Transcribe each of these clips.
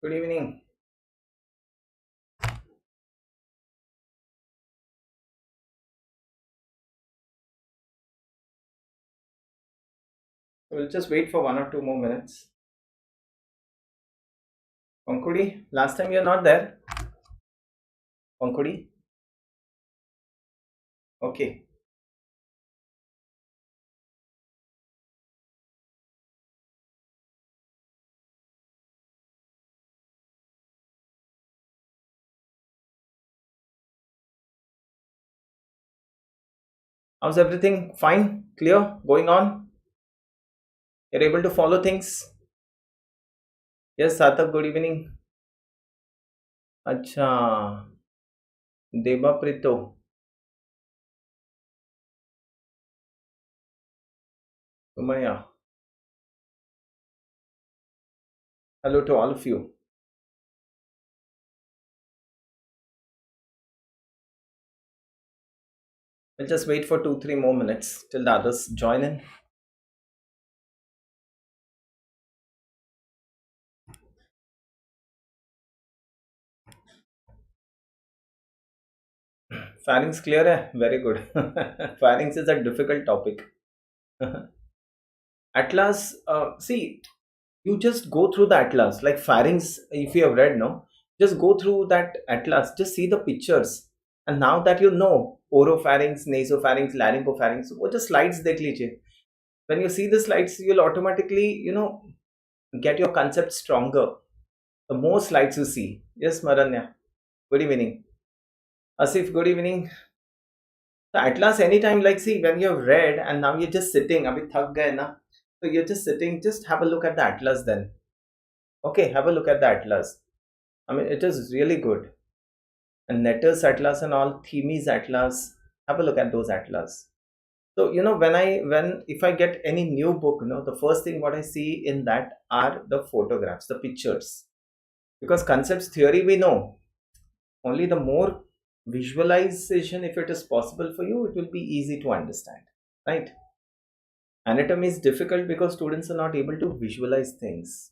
Good evening. We'll just wait for 1 or 2 more minutes. Pankudi, last time you're not there. Pankudi, okay. How's everything? Fine? Clear? Going on? You're able to follow things? Yes, Satak, good evening. अच्छा देबा Preeto. Sumaya. Hello to all of you. We'll just wait for 2, 3 more minutes till the others join in. Pharynx clear hai? Very good. Pharynx is a difficult topic. Atlas, see, you just go through the atlas like pharynx. If you have read, no, just go through that atlas, just see the pictures, and now that you know oropharynx, nasopharynx, laryngopharynx, वो just slides देख लीजिए. When you see the slides, you'll automatically get your concept stronger the more slides you see. Yes, Maranya, good evening. Asif, good evening. The atlas anytime, like, see, when you have read and now you're just sitting, अभी थक गए ना, so you're just sitting, just have a look at the atlas then. Okay, have a look at the atlas. I mean, it is really good. And Netter's atlas and all, Thime's atlas. Have a look at those atlas. So when if I get any new book, the first thing what I see in that are the photographs, the pictures. Because concepts theory we know. Only the more visualization, if it is possible for you, it will be easy to understand. Right? Anatomy is difficult because students are not able to visualize things.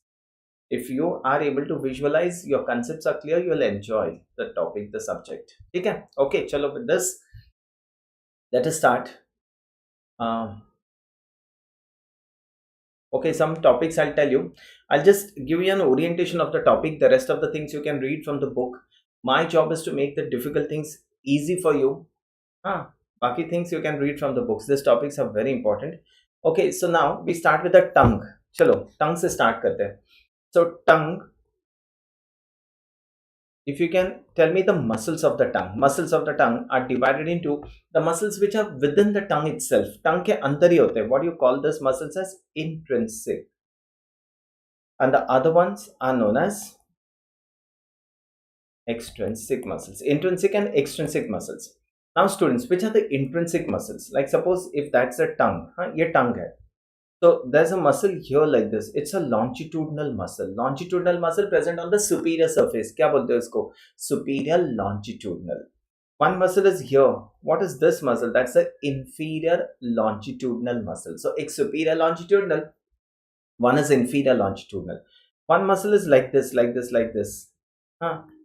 If you are able to visualize, your concepts are clear, you'll enjoy the topic, the subject. Okay, chalo, with this, let us start. Okay, some topics I'll tell you. I'll just give you an orientation of the topic. The rest of the things you can read from the book. My job is to make the difficult things easy for you. Baki things you can read from the books. These topics are very important. Okay, so now we start with the tongue. Chalo, tongue se start karte hain. So tongue, if you can tell me the muscles of the tongue are divided into the muscles which are within the tongue itself. Tongue ke andar hi hote hain. What do you call those muscles as? Intrinsic. And the other ones are known as extrinsic muscles. Intrinsic and extrinsic muscles. Now students, which are the intrinsic muscles? Like suppose if that's a tongue, ye tongue hai. So there's a muscle here like this. It's a longitudinal muscle. Longitudinal muscle present on the superior surface. क्या बोलते हैं इसको? Superior longitudinal. One muscle is here. What is this muscle? That's the inferior longitudinal muscle. So एक superior longitudinal, one is inferior longitudinal. One muscle is like this, like this, like this.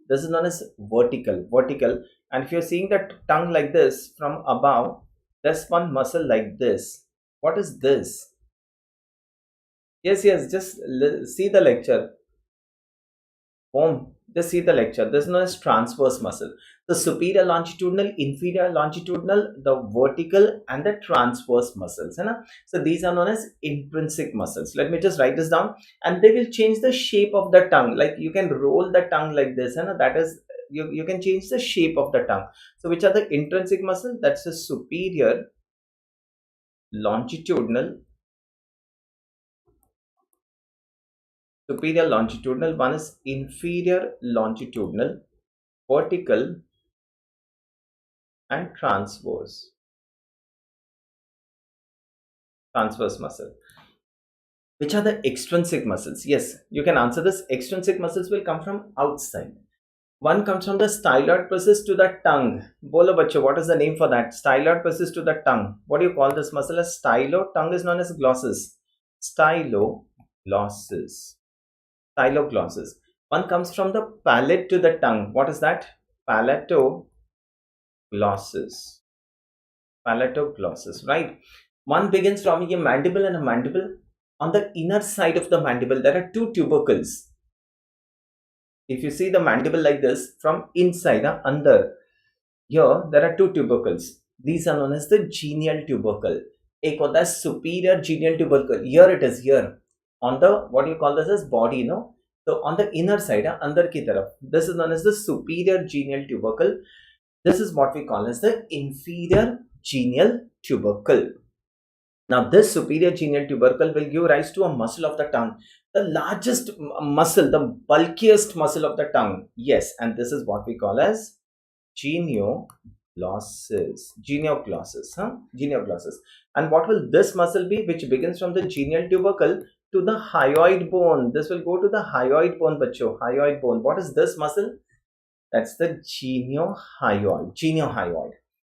This is known as vertical. And if you're seeing the tongue like this from above, there's one muscle like this. What is this? Yes, just see the lecture. Home, just see the lecture. This is known as transverse muscle. The superior longitudinal, inferior longitudinal, the vertical, and the transverse muscles. So these are known as intrinsic muscles. Let me just write this down, and they will change the shape of the tongue. Like you can roll the tongue like this, that is you can change the shape of the tongue. So which are the intrinsic muscles? That's the superior longitudinal. Superior longitudinal, one is inferior longitudinal, vertical, and transverse muscle. Which are the extrinsic muscles? Yes, you can answer this. Extrinsic muscles will come from outside. One comes from the styloid process to the tongue. Bolo bacho, what is the name for that? Styloid process to the tongue. What do you call this muscle as? Stylo. Tongue is known as glossus. Styloglossus. Styloglossus. One comes from the palate to the tongue. What is that? Palatoglossus. Palatoglossus, right? One begins from a mandible and a mandible. On the inner side of the mandible, there are two tubercles. If you see the mandible like this, from inside, under, here, there are two tubercles. These are known as the genial tubercle. एक होता है superior genial tubercle. Here it is, here. On the, what do you call this as body, no? So on the inner side, अंदर की तरफ. This is known as the superior genial tubercle. This is what we call as the inferior genial tubercle. Now this superior genial tubercle will give rise to a muscle of the tongue. The largest muscle, the bulkiest muscle of the tongue. Yes, and this is what we call as genioglossus. Genioglossus. And what will this muscle be, which begins from the genial tubercle to the hyoid bone? This will go to the hyoid bone, bacho. Hyoid bone. What is this muscle? That's the geniohyoid. Geniohyoid.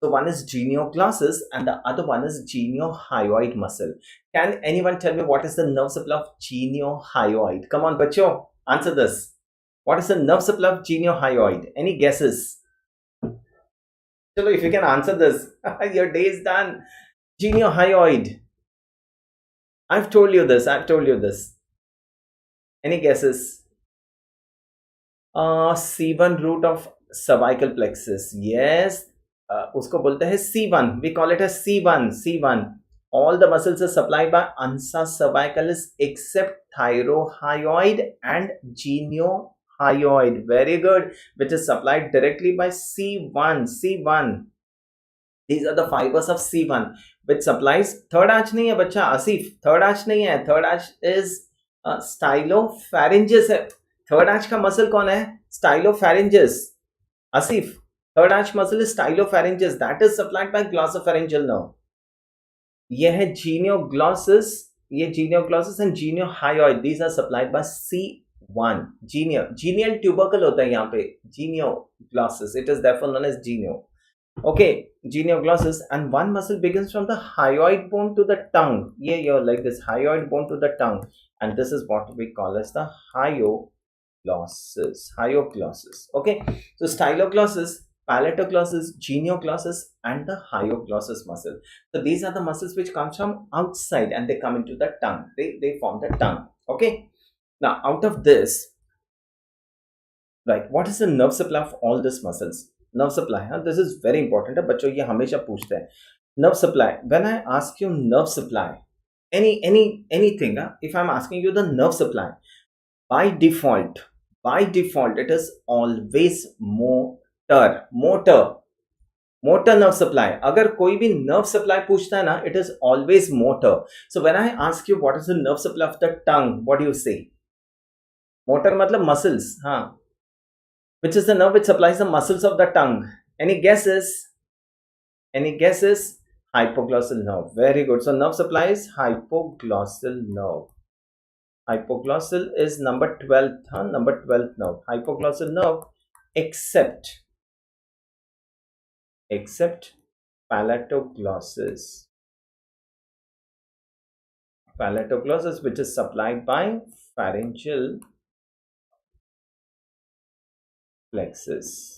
So one is genioglossus and the other one is geniohyoid muscle. Can anyone tell me what is the nerve supply of geniohyoid? Come on, bacho, answer this. What is the nerve supply of geniohyoid? Any guesses? Chalo, if you can answer this, your day is done. Geniohyoid. I've told you this. Any guesses? C1 root of cervical plexus. Yes. उसको बोलते हैं C1. We call it as C1. All the muscles are supplied by ansa cervicalis except thyrohyoid and geniohyoid. Very good. Which is supplied directly by C1. These are the fibers of C1 which supplies. Third arch नहीं है बच्चा, Asif. Third arch नहीं है. Third arch is stylopharyngeus है. Third arch का muscle कौन है? Stylopharyngeus. Asif. Third arch muscle is stylopharyngeus. That is supplied by glossopharyngeal nerve. ये है genioglossus. ये genioglossus and geniohyoid. These are supplied by C1. Genial tubercle होता है यहाँ पे. Genioglossus. It is therefore known as genio. Okay, genioglossus, and one muscle begins from the hyoid bone to the tongue. Yeah, like this, hyoid bone to the tongue, and this is what we call as the hyoglossus. Okay, so styloglossus, palatoglossus, genioglossus, and the hyoglossus muscle. So these are the muscles which come from outside and they come into the tongue. They form the tongue. Okay, now out of this, right, what is the nerve supply of all these muscles? Nerve supply, this is very important. बच्चों ये हमेशा पूछते हैं. Nerve supply. When I ask you nerve supply, anything, if I'm asking you the nerve supply, by default, it is always motor nerve supply. अगर कोई भी nerve supply पूछता है ना, it is always motor. So when I ask you what is the nerve supply of the tongue, what do you say? Motor मतलब muscles, हाँ. Which is the nerve which supplies the muscles of the tongue? Any guesses? Hypoglossal nerve. Very good. So nerve supply is hypoglossal nerve. Hypoglossal is number 12th, number 12th nerve. Hypoglossal nerve except palatoglossus. Palatoglossus, which is supplied by pharyngeal plexus.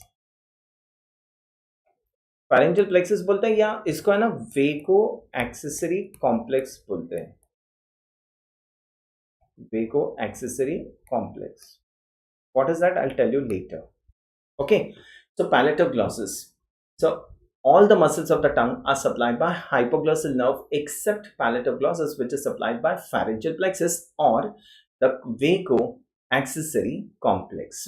Pharyngeal plexus बोलते हैं या इसको है ना वेगो accessory complex बोलते हैं. Vago accessory complex. What is that? I'll tell you later. Okay, so palatoglossus. So all the muscles of the tongue are supplied by hypoglossal nerve except palatoglossus, which is supplied by pharyngeal plexus or the vago accessory complex.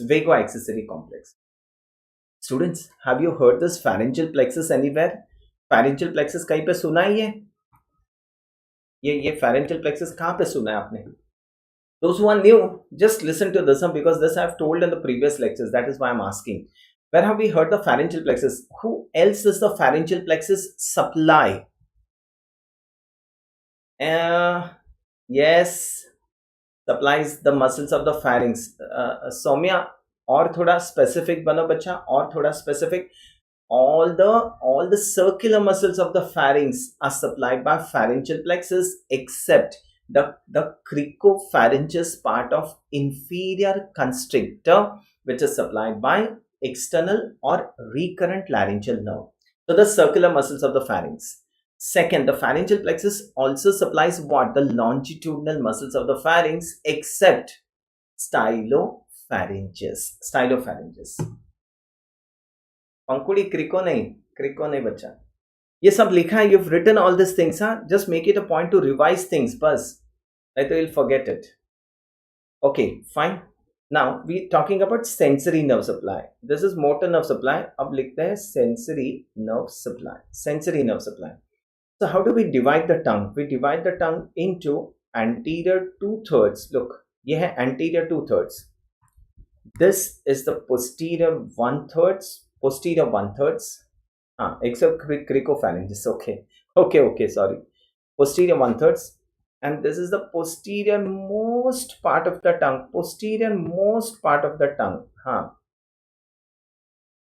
Students, have you heard this pharyngeal plexus anywhere? Pharyngeal plexus कहीं पे सुना है ये pharyngeal plexus कहाँ पे सुना है आपने? Those who are new, just listen to this because this I have told in the previous lectures. That is why I'm asking. Where have we heard the pharyngeal plexus? Who else does the pharyngeal plexus supply? Yes, supplies the muscles of the pharynx. Soumya, और थोड़ा specific बनो बच्चा, और थोड़ा specific. All the circular muscles of the pharynx are supplied by pharyngeal plexus except The cricopharyngeus part of inferior constrictor, which is supplied by external or recurrent laryngeal nerve. So the circular muscles of the pharynx. Second, the pharyngeal plexus also supplies what? The longitudinal muscles of the pharynx, except stylopharyngeus. Stylopharyngeus. Pankhuri crico नहीं बच्चा. ये सब लिखा है. You've written all these things, huh? Just make it a point to revise things, bus. Later you'll forget it. Okay, fine. Now we're talking about sensory nerve supply. This is motor nerve supply. अब लिखते हैं sensory nerve supply. Sensory nerve supply. So how do we divide the tongue? We divide the tongue into anterior 2/3. Look, ये है anterior 2/3. This is the posterior 1/3. Posterior 1/3. Except cricopharyngeus. Okay, sorry. Posterior 1/3. And this is the posterior most part of the tongue. Posterior most part of the tongue.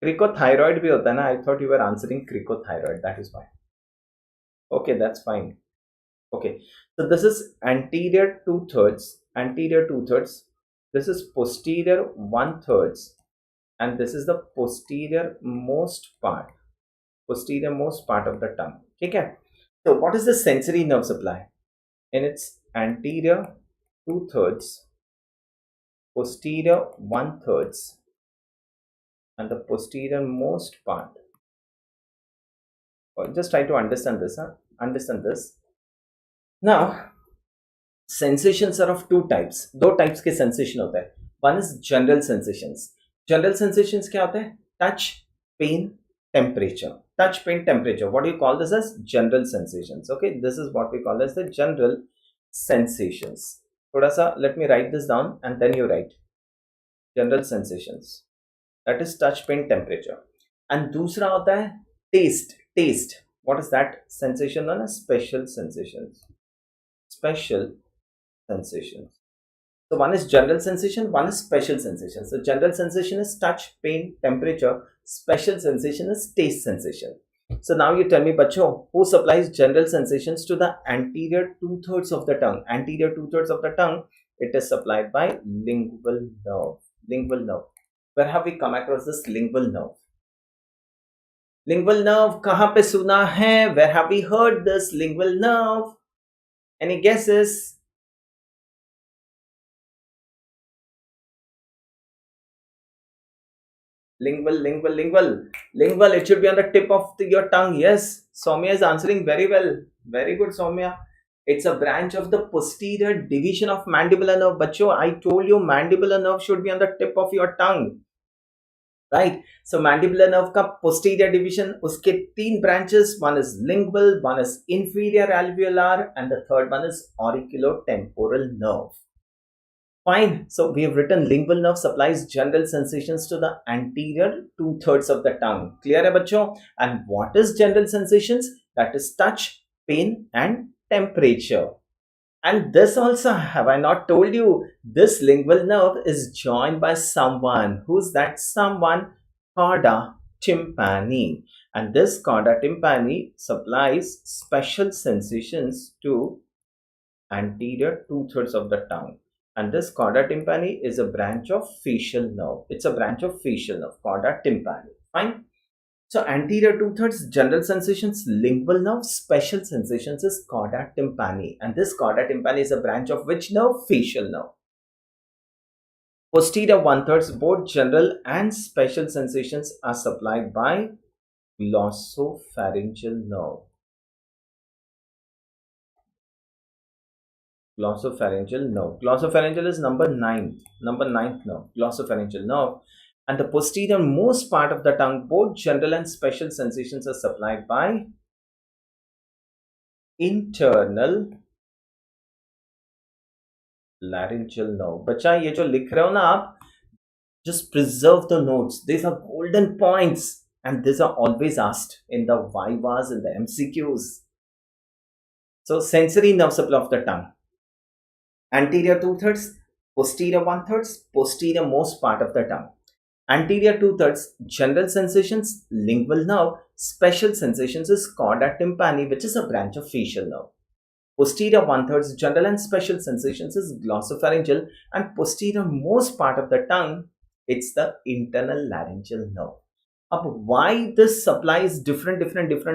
Cricothyroid bhi hota hai na. I thought you were answering cricothyroid. That is why. Okay, that's fine. Okay, so this is anterior 2/3. Anterior 2/3. This is posterior 1/3. And this is the posterior most part. Posterior most part of the tongue. Okay. So what is the sensory nerve supply? In its anterior 2/3, posterior 1/3, and the posterior most part. Just try to understand this. Understand this. Now, sensations are of two types. दो types के sensation होता है. One is general sensations. General sensations क्या होता है? Touch, pain, temperature. Touch, pain, temperature. What do you call this as? General sensations. Okay, this is what we call as the general sensations. थोड़ा सा, let me write this down and then you write. General sensations. That is touch, pain, temperature. And दूसरा होता है taste. Taste. What is that sensation known as? Special sensations. Special sensations. So one is general sensation, one is special sensation. So general sensation is touch, pain, temperature. Special sensation is taste sensation. So now you tell me, bacho, who supplies general sensations to the anterior 2/3 of the tongue? Anterior 2/3 of the tongue, it is supplied by lingual nerve. Lingual nerve. Where have we come across this lingual nerve? Lingual nerve, kahan pe suna hai? Where have we heard this lingual nerve? Any guesses? Lingual. It should be on the tip of your tongue. Yes, Soumya is answering very well. Very good, Soumya. It's a branch of the posterior division of mandibular nerve. Bacho, I told you mandibular nerve should be on the tip of your tongue. Right? So mandibular nerve ka posterior division, uske 3 branches. One is lingual, one is inferior alveolar, and the third one is auriculotemporal nerve. Fine. So we have written lingual nerve supplies general sensations to the anterior 2/3 of the tongue. Clear hai bachcho? And what is general sensations? That is touch, pain, and temperature. And this also, have I not told you, this lingual nerve is joined by someone. Who's that someone? Chorda tympani. And this chorda tympani supplies special sensations to anterior 2/3 of the tongue. And this chorda tympani is a branch of facial nerve. It's a branch of facial nerve, chorda tympani. Fine. So anterior 2/3 general sensations, lingual nerve. Special sensations is chorda tympani. And this chorda tympani is a branch of which nerve? Facial nerve. Posterior 1/3 both general and special sensations are supplied by glossopharyngeal nerve. Glossopharyngeal nerve. Glossopharyngeal is number 9th nerve. Glossopharyngeal nerve. And the posterior most part of the tongue, both general and special sensations are supplied by internal laryngeal nerve. बच्चा ये जो लिख रहे हो ना आप, just preserve the notes. These are golden points and these are always asked in the vivas and the MCQs. So sensory nerve supply of the tongue. Anterior 2/3, posterior 1/3, posterior most part of the tongue. Anterior 2/3 general sensations, lingual nerve. Special sensations is chorda tympani, which is a branch of facial nerve. Posterior one third is general and special sensations is glossopharyngeal, and posterior most part of the tongue, it's the internal laryngeal nerve. Up why this supply is different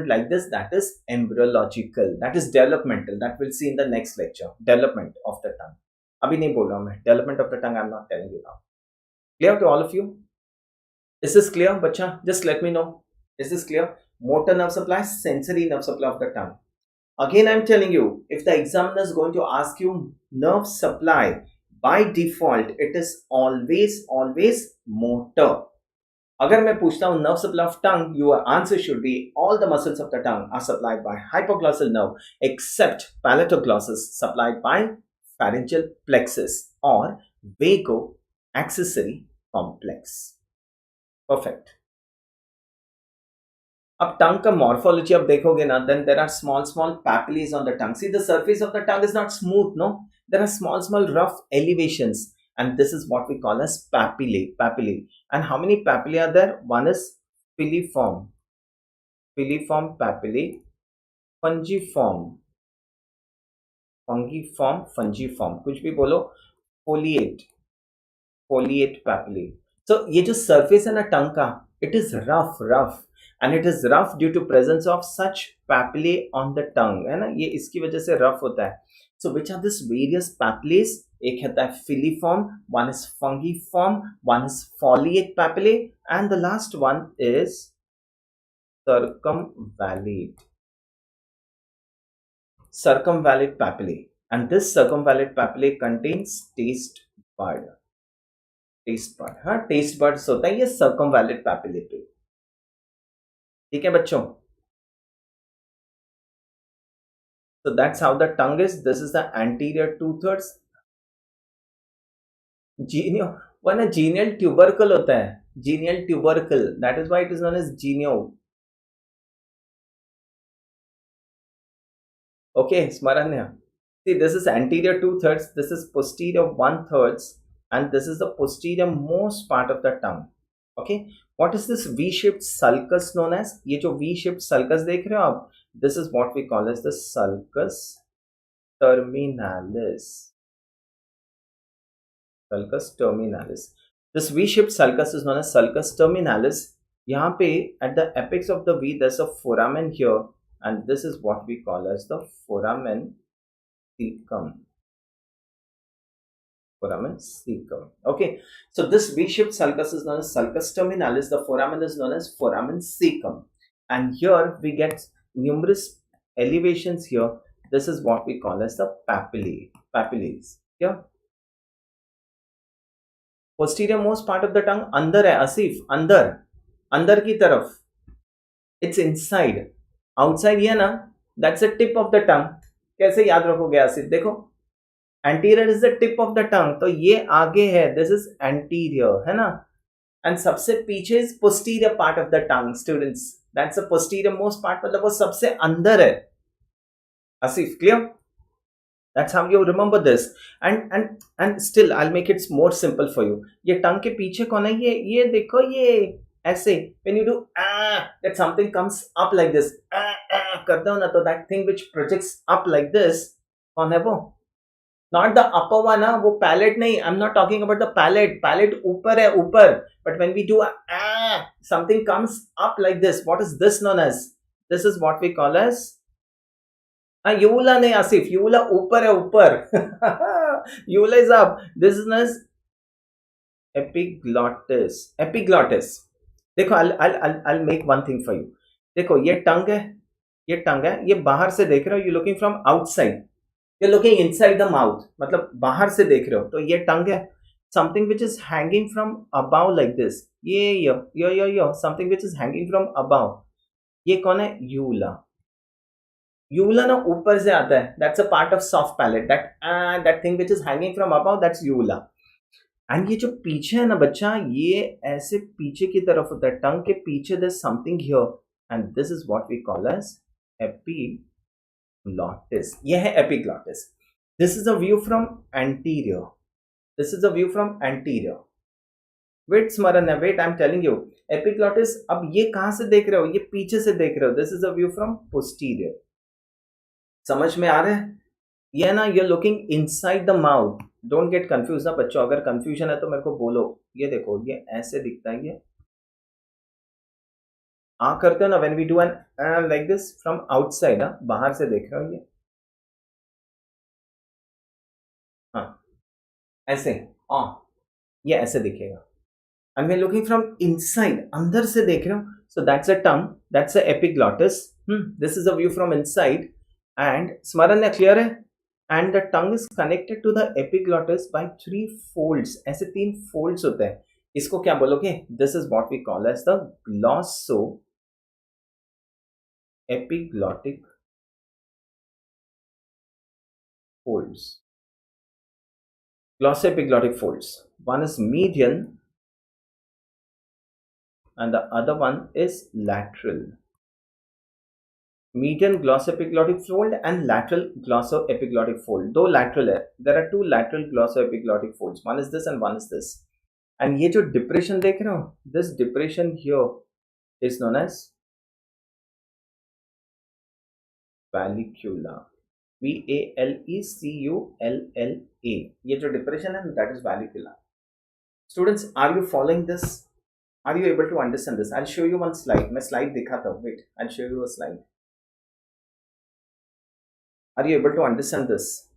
like this, that is embryological, that is developmental, that we'll see in the next lecture. Development of the tongue. Abhi nahi bol raha main. Development of the tongue I'm not telling you now. Clear to all of you? Is this clear, bacha? Just let me know. Is this clear? Motor nerve supply, sensory nerve supply of the tongue. Again, I'm telling you, if the examiner is going to ask you nerve supply, by default, it is always motor. अगर मैं पूछता हूँ nerve supply of tongue, your answer should be all the muscles of the tongue are supplied by hypoglossal nerve except palatoglossus supplied by pharyngeal plexus or vago accessory complex. Perfect. अब टंग का morphology आप देखोगे ना, then there are small papillae on the tongue. See, the surface of the tongue is not smooth, no? There are small rough elevations, and this is what we call as papillae. And how many papillae are there? One is filiform papillae, fungiform, कुछ भी बोलो, foliate papillae. So ये जो surface है ना टंग का, it is rough, and it is rough due to presence of such papillae on the tongue, है ना, ये इसकी वजह से rough होता है. So which are these various papillae? एक है filiform, one is fungiform, one is foliate papillae, and the last one is circumvallate papillae. And this circumvallate papillae contains taste bud. हाँ, taste buds होता है ये circumvallate papillae पे. ठीक है बच्चों? So that's how the tongue is. This is the anterior 2/3. Genial tubercle होता है. Genial tubercle. That is why it is known as genio. Okay, Smaranya. See, this is anterior 2/3. This is posterior 1/3. And this is the posterior most part of the tongue. Okay, what is this V-shaped sulcus known as? ये जो V-shaped sulcus देख रहे हो आप, this is what we call as the sulcus terminalis. This V-shaped sulcus is known as sulcus terminalis. यहाँ पे at the apex of the V, there's a foramen here, and this is what we call as the foramen cecum. Okay, so this V-shaped sulcus is known as sulcus terminalis. The foramen is known as foramen cecum, and here we get numerous elevations here. This is what we call as the papillae. Yeah. Posterior most part of the tongue अंदर है आसिफ, अंदर की तरफ. It's inside. Outside ये ना, that's the tip of the tongue. कैसे याद रखोगे आसिफ? देखो, anterior is the tip of the tongue, तो ये आगे है, this is anterior, है ना, and सबसे पीछे is posterior part of the tongue, students. That's the posterior most part, मतलब वो सबसे अंदर है. Asif, clear? That's how you remember this. And still I'll make it more simple for you. ये tongue के पीछे कौन है? ये देखो, ये ऐसे when you do that something comes up like this, करते हो ना, तो that thing which projects up like this, कौन है वो? Not the upper one, वो palate नहीं. I'm not talking about the palate. Palate ऊपर है, ऊपर. But when we do something comes up like this, what is this known as? This is what we call as uvula नहीं Asif. Uvula ऊपर है, ऊपर. Uvula is up. This is known as epiglottis. देखो, I'll make one thing for you. देखो, ये tongue है, ये बाहर से देख रहे हो. You're looking from outside. You're looking inside the mouth, मतलब बाहर से देख रहे हो, तो ये टंग है. Something which is hanging from above like this, ये something which is hanging from above, ये कौन है? uvula ना ऊपर से आता है. That's a part of soft palate. That thing which is hanging from above, that's uvula. And ये जो पीछे है ना बच्चा, ये ऐसे पीछे की तरफ होता है. टंग के पीछे there's something here, and this is what we call as epiglottis. ये है epiglottis. This is a view from anterior. Wait Smarana, wait, I'm telling you. Epiglottis, अब ये कहाँ से देख रहे हो? ये पीछे से देख रहे हो. This is a view from posterior. समझ में आ रहा है? ये ना, you're looking inside the mouth. Don't get confused ना बच्चों, अगर confusion है तो मेरे को बोलो. ये देखो, ये ऐसे दिखता है ये. करते हो ना, when we do an like this from outside, ना बाहर से देख रहे हो ये. हाँ, ऐसे. हाँ, ये ऐसे दिखेगा. And we're looking from inside, अंदर से देख रहे हो. So that's a tongue, that's a epiglottis. This is a view from inside. And स्मरण है, clear है. And the tongue is connected to the epiglottis by 3 folds. ऐसे 3 folds होते हैं. इसको क्या बोलोगे? This is what we call as the glosso epiglottic folds. Glossoepiglottic folds. One is median and the other one is lateral. Median glossoepiglottic fold and lateral glossoepiglottic fold. दो lateral है. There are 2 lateral glossoepiglottic folds. One is this and one is this. And ये जो depression देख रहे हो, this depression here is known as vallecula. VALECULLA. ये जो depression है, that is vallecula. Students, are you following this? Are you able to understand this? I'll show you one slide. मैं slide दिखाता हूँ. Wait, I'll show you a slide. Are you able to understand this?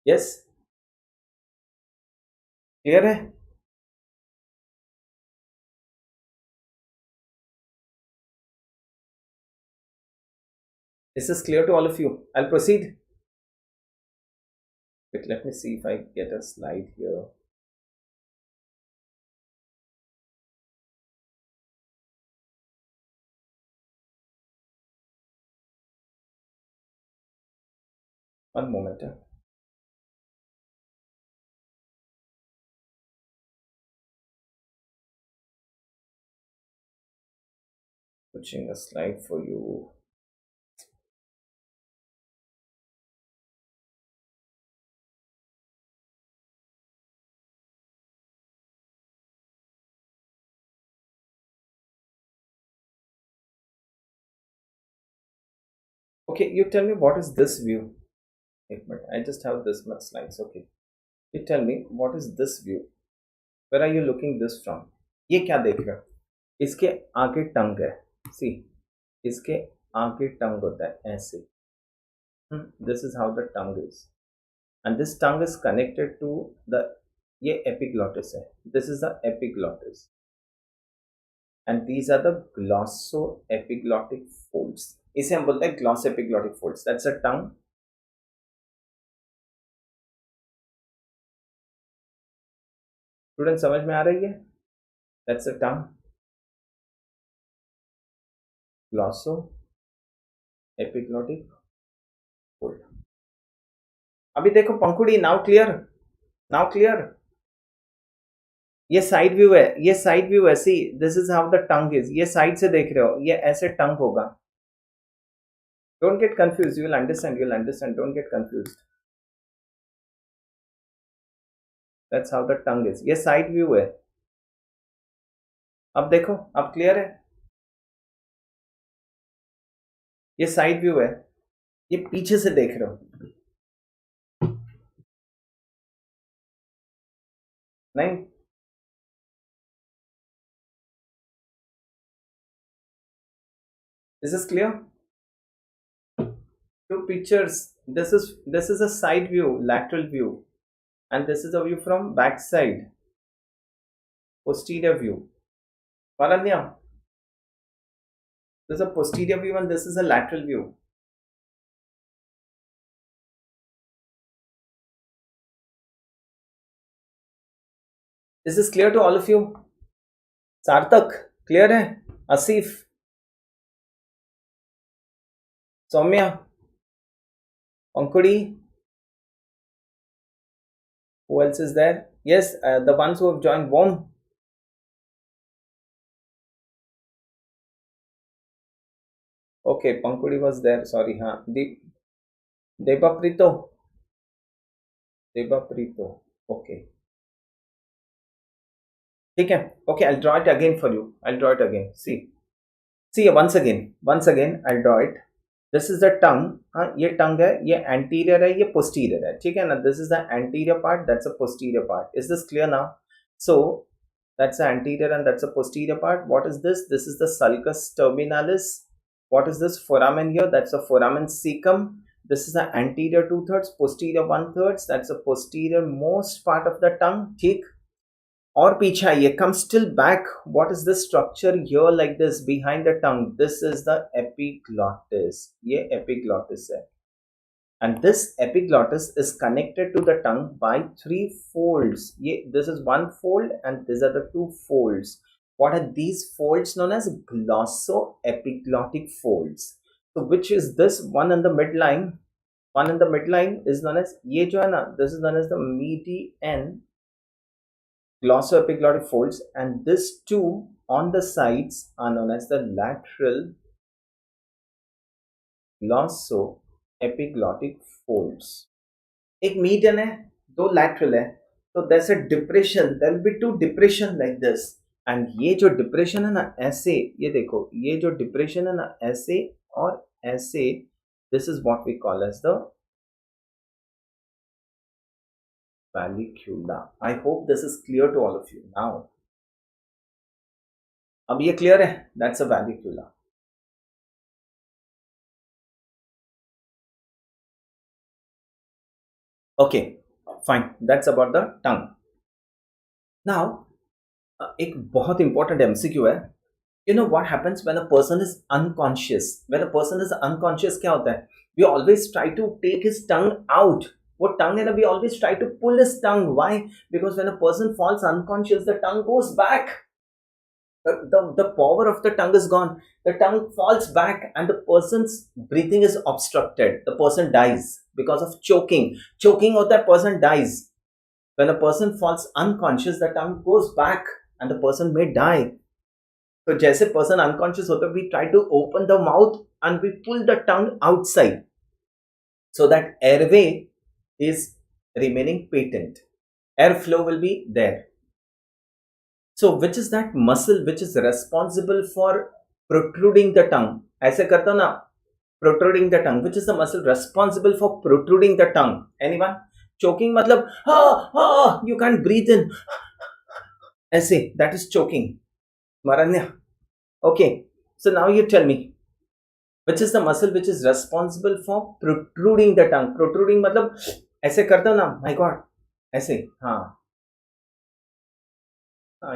Yes? Clear है? This is clear to all of you. I'll proceed. Wait, let me see if I get a slide here. One moment. Pushing a slide for you. Okay, you tell me what is this view. Wait a minute, I just have this much slides. Okay. You tell me what is this view. Where are you looking this from? ये क्या देख रहे हो? इसके आगे टंग है. See, इसके आगे टंग होता है ऐसे. This is how the tongue is. And this tongue is connected to the, ये epiglottis है. This is the epiglottis. And these are the glossoepiglottic folds. इसे हम बोलते हैं glossoepiglottic folds. That's a tongue. Student समझ में आ रही है? That's a tongue. Glossoepiglottic fold. अभी देखो पंखुड़ी. Now clear? Now clear? ये साइड व्यू है. ये साइड व्यू है. See, this is how the tongue is. ये साइड से देख रहे हो. ये ऐसे टंग होगा. Don't get confuse. You will understand. You will understand. Don't get confuse. That's how the tongue is. ये साइड व्यू है. अब देखो, अब क्लियर है? ये साइड व्यू है. ये पीछे से देख रहे हो. नहीं? This is clear? Two pictures. This is a side view, lateral view, and this is a view from back side, posterior view. Paranya, this is a posterior view and this is a lateral view. This is clear to all of you? Sarthak, clear है? Asif, Soumya, Pankudi, who else is there? Yes, the ones who have joined warm. Okay, Pankudi was there. Sorry, huh? Deba Prito. Deba Prito. Okay. ठीक है. Okay, I'll draw it again for you. I'll draw it again. See once again I'll draw it. This is the tongue. हाँ, ये tongue है, ये anterior है, ये posterior है, ठीक है ना. This is the anterior part, that's a posterior part. Is this clear now? So that's the anterior and that's the posterior part. What is this? This is the sulcus terminalis. What is this? Foramen here, that's the foramen cecum. This is the anterior 2/3, posterior 1/3, that's the posterior most part of the tongue, ठीक. और पीछे आइए, come still back. What is this structure here like this behind the tongue? This is the epiglottis. ये epiglottis है. And this epiglottis is connected to the tongue by three folds. This is one fold and these are the two folds. What are these folds? Known as glossoepiglottic folds. So which is this one in the midline? One in the midline is known as, ये जो है ना, this is known as the median glossoepiglottic folds, and these two on the sides are known as the lateral glossoepiglottic folds. एक median है, दो lateral है, तो there's a depression, there will be two depression like this. And ये जो depression है ना ऐसे, ये देखो, ये जो depression है ना ऐसे और ऐसे, this is what we call as the vallicula. I hope this is clear to all of you now. अब ये clear है? That's a vallicula. Okay, fine. That's about the tongue. Now, एक बहुत important MCQ है. You know what happens when a person is unconscious? When a person is unconscious, क्या होता है? We always try to take his tongue out. वो tongue है ना, we always try to pull his tongue. Why? Because when a person falls unconscious, the tongue goes back. The power of the tongue is gone. The tongue falls back and the person's breathing is obstructed. The person dies because of choking. Choking hota hai, person dies. When a person falls unconscious, the tongue goes back and the person may die. So जैसे person unconscious होता है, we try to open the mouth and we pull the tongue outside so that airway is remaining patent. Airflow will be there. So which is that muscle which is responsible for protruding the tongue? ऐसे करता ना, protruding the tongue. Which is the muscle responsible for protruding the tongue? Anyone? Choking मतलब you can't breathe in. ऐसे, that is choking. Maranya. Okay. So now you tell me, which is the muscle which is responsible for protruding the tongue? Protruding मतलब ऐसे करता ना, my God, ऐसे, हाँ.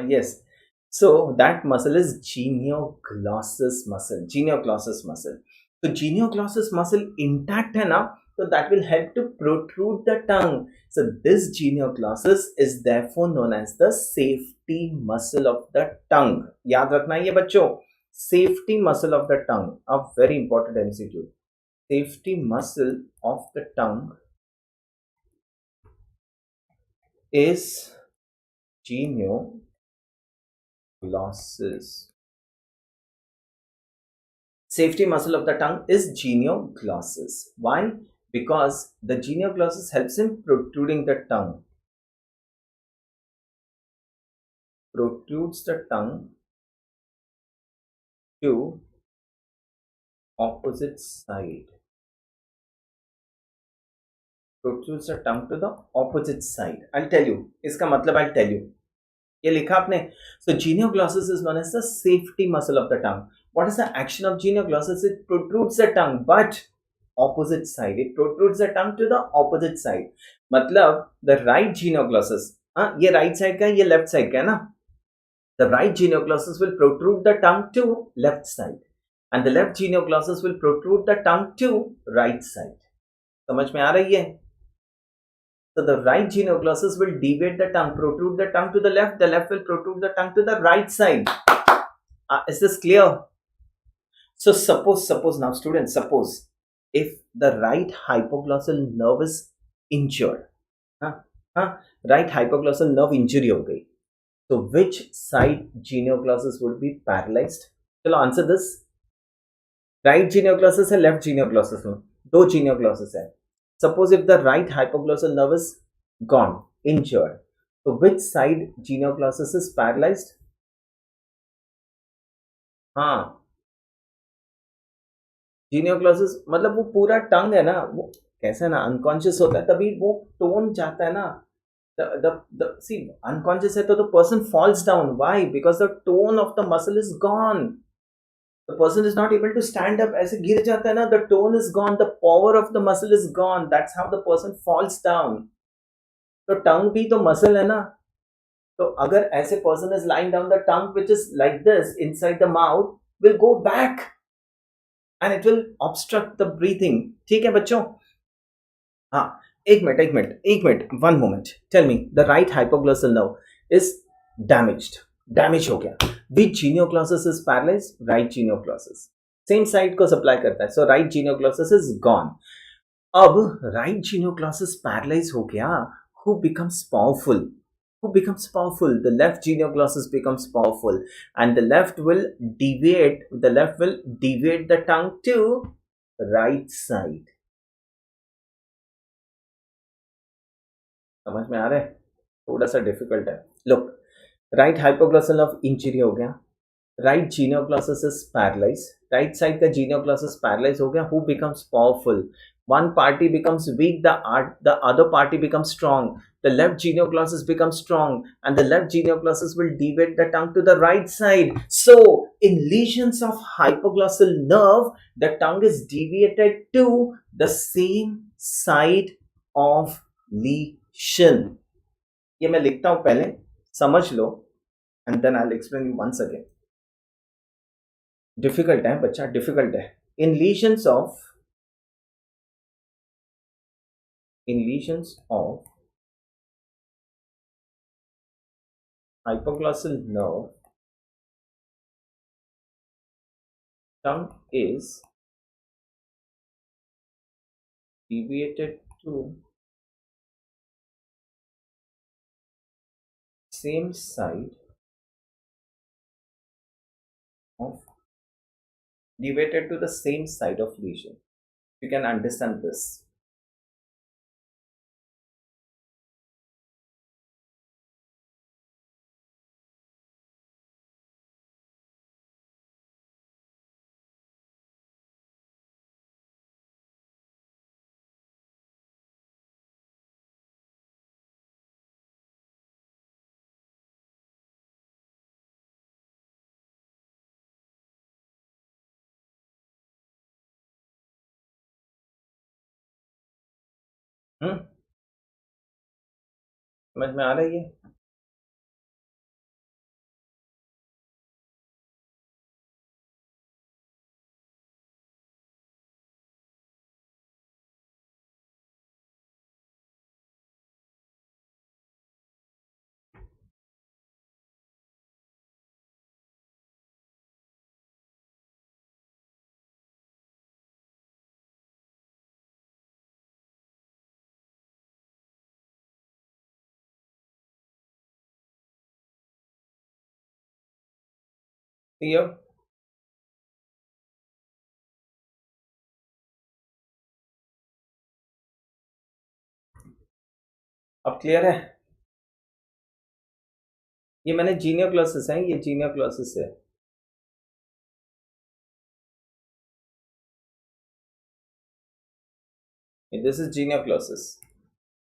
Yes. So that muscle is genioglossus muscle. Genioglossus muscle. So genioglossus muscle intact है ना, so that will help to protrude the tongue. So this genioglossus is therefore known as the safety muscle of the tongue. याद रखना ये बच्चों. Safety muscle of the tongue. A very important MCQ. Safety muscle of the tongue is genioglossus. Safety muscle of the tongue is genioglossus. Why? Because the genioglossus helps in protruding the tongue. Protrudes the tongue to opposite side. Protrudes the tongue to the opposite side. I'll tell you. इसका मतलब I'll tell you. ये लिखा आपने. So genioglossus is known as the safety muscle of the tongue. What is the action of genioglossus? It protrudes the tongue, but opposite side. It protrudes the tongue to the opposite side. मतलब the right genioglossus, हाँ ये right side का, ये left side का है ना. The right genioglossus will protrude the tongue to left side, and the left genioglossus will protrude the tongue to right side. समझ में आ रही है? So the right genioglossus will deviate the tongue, protrude the tongue to the left will protrude the tongue to the right side. Is this clear? So suppose now students, suppose if the right hypoglossal nerve is injured, right hypoglossal nerve injury हो गई, so which side genioglossus would be paralyzed? चलो answer this. Right genioglossus है, left genioglossus में, दो genioglossus है. Suppose if the right hypoglossal nerve is gone, injured, तो which side genioglossus is paralyzed? हाँ, जीनियोग्लॉसिस मतलब वो पूरा टंग है ना, वो कैसा है ना, अनकॉन्शियस होता है तभी वो टोन जाता है ना. The see, unconscious है तो the person falls down. Why? Because the tone of the muscle is gone. The person is not able to stand up. ऐसे गिर जाता है ना, the tone is gone, the power of the muscle is gone. That's how the person falls down. तो टंग भी तो muscle है ना. तो अगर ऐसे person is lying down, the tongue which is like this inside the mouth will go back and it will obstruct the breathing. ठीक है बच्चों. हाँ, एक minute, one moment. Tell me, the right hypoglossal nerve is damaged. Damage हो गया. Which genioglossus is paralyse? Right genioglossus. Same side को supply करता है, so right genioglossus is gone. अब राइट जीनियोग्लॉसस पैरालाइज हो गया. Who becomes powerful? Who becomes powerful? The left genioglossus becomes powerful, and the left will deviate the tongue to right side. समझ में आ रहा है? थोड़ा सा डिफिकल्ट है. Look, right hypoglossal of injury हो गया. Right genioglossus is paralyse. Right side का जीनियोग्लॉसस पैरालाइज हो गया. Who becomes powerful? One party becomes weak, the other party becomes strong. The left genioglossus becomes strong, and the left genioglossus will deviate the tongue to the right side. So, in lesions of hypoglossal nerve, the tongue is deviated to the same side of lesion. ये मैं लिखता हूं, पहले समझ लो, and then I'll explain you once again. Difficult है बच्चा, difficult है. In lesions of hypoglossal nerve, tongue is deviated to same side of lesion. You can understand this. समझ में आ रही है? क्लियर? अब क्लियर है? ये मैंने जीनियोग्लॉसिस है, ये जीनियोग्लॉसिस है. This is genioglossus.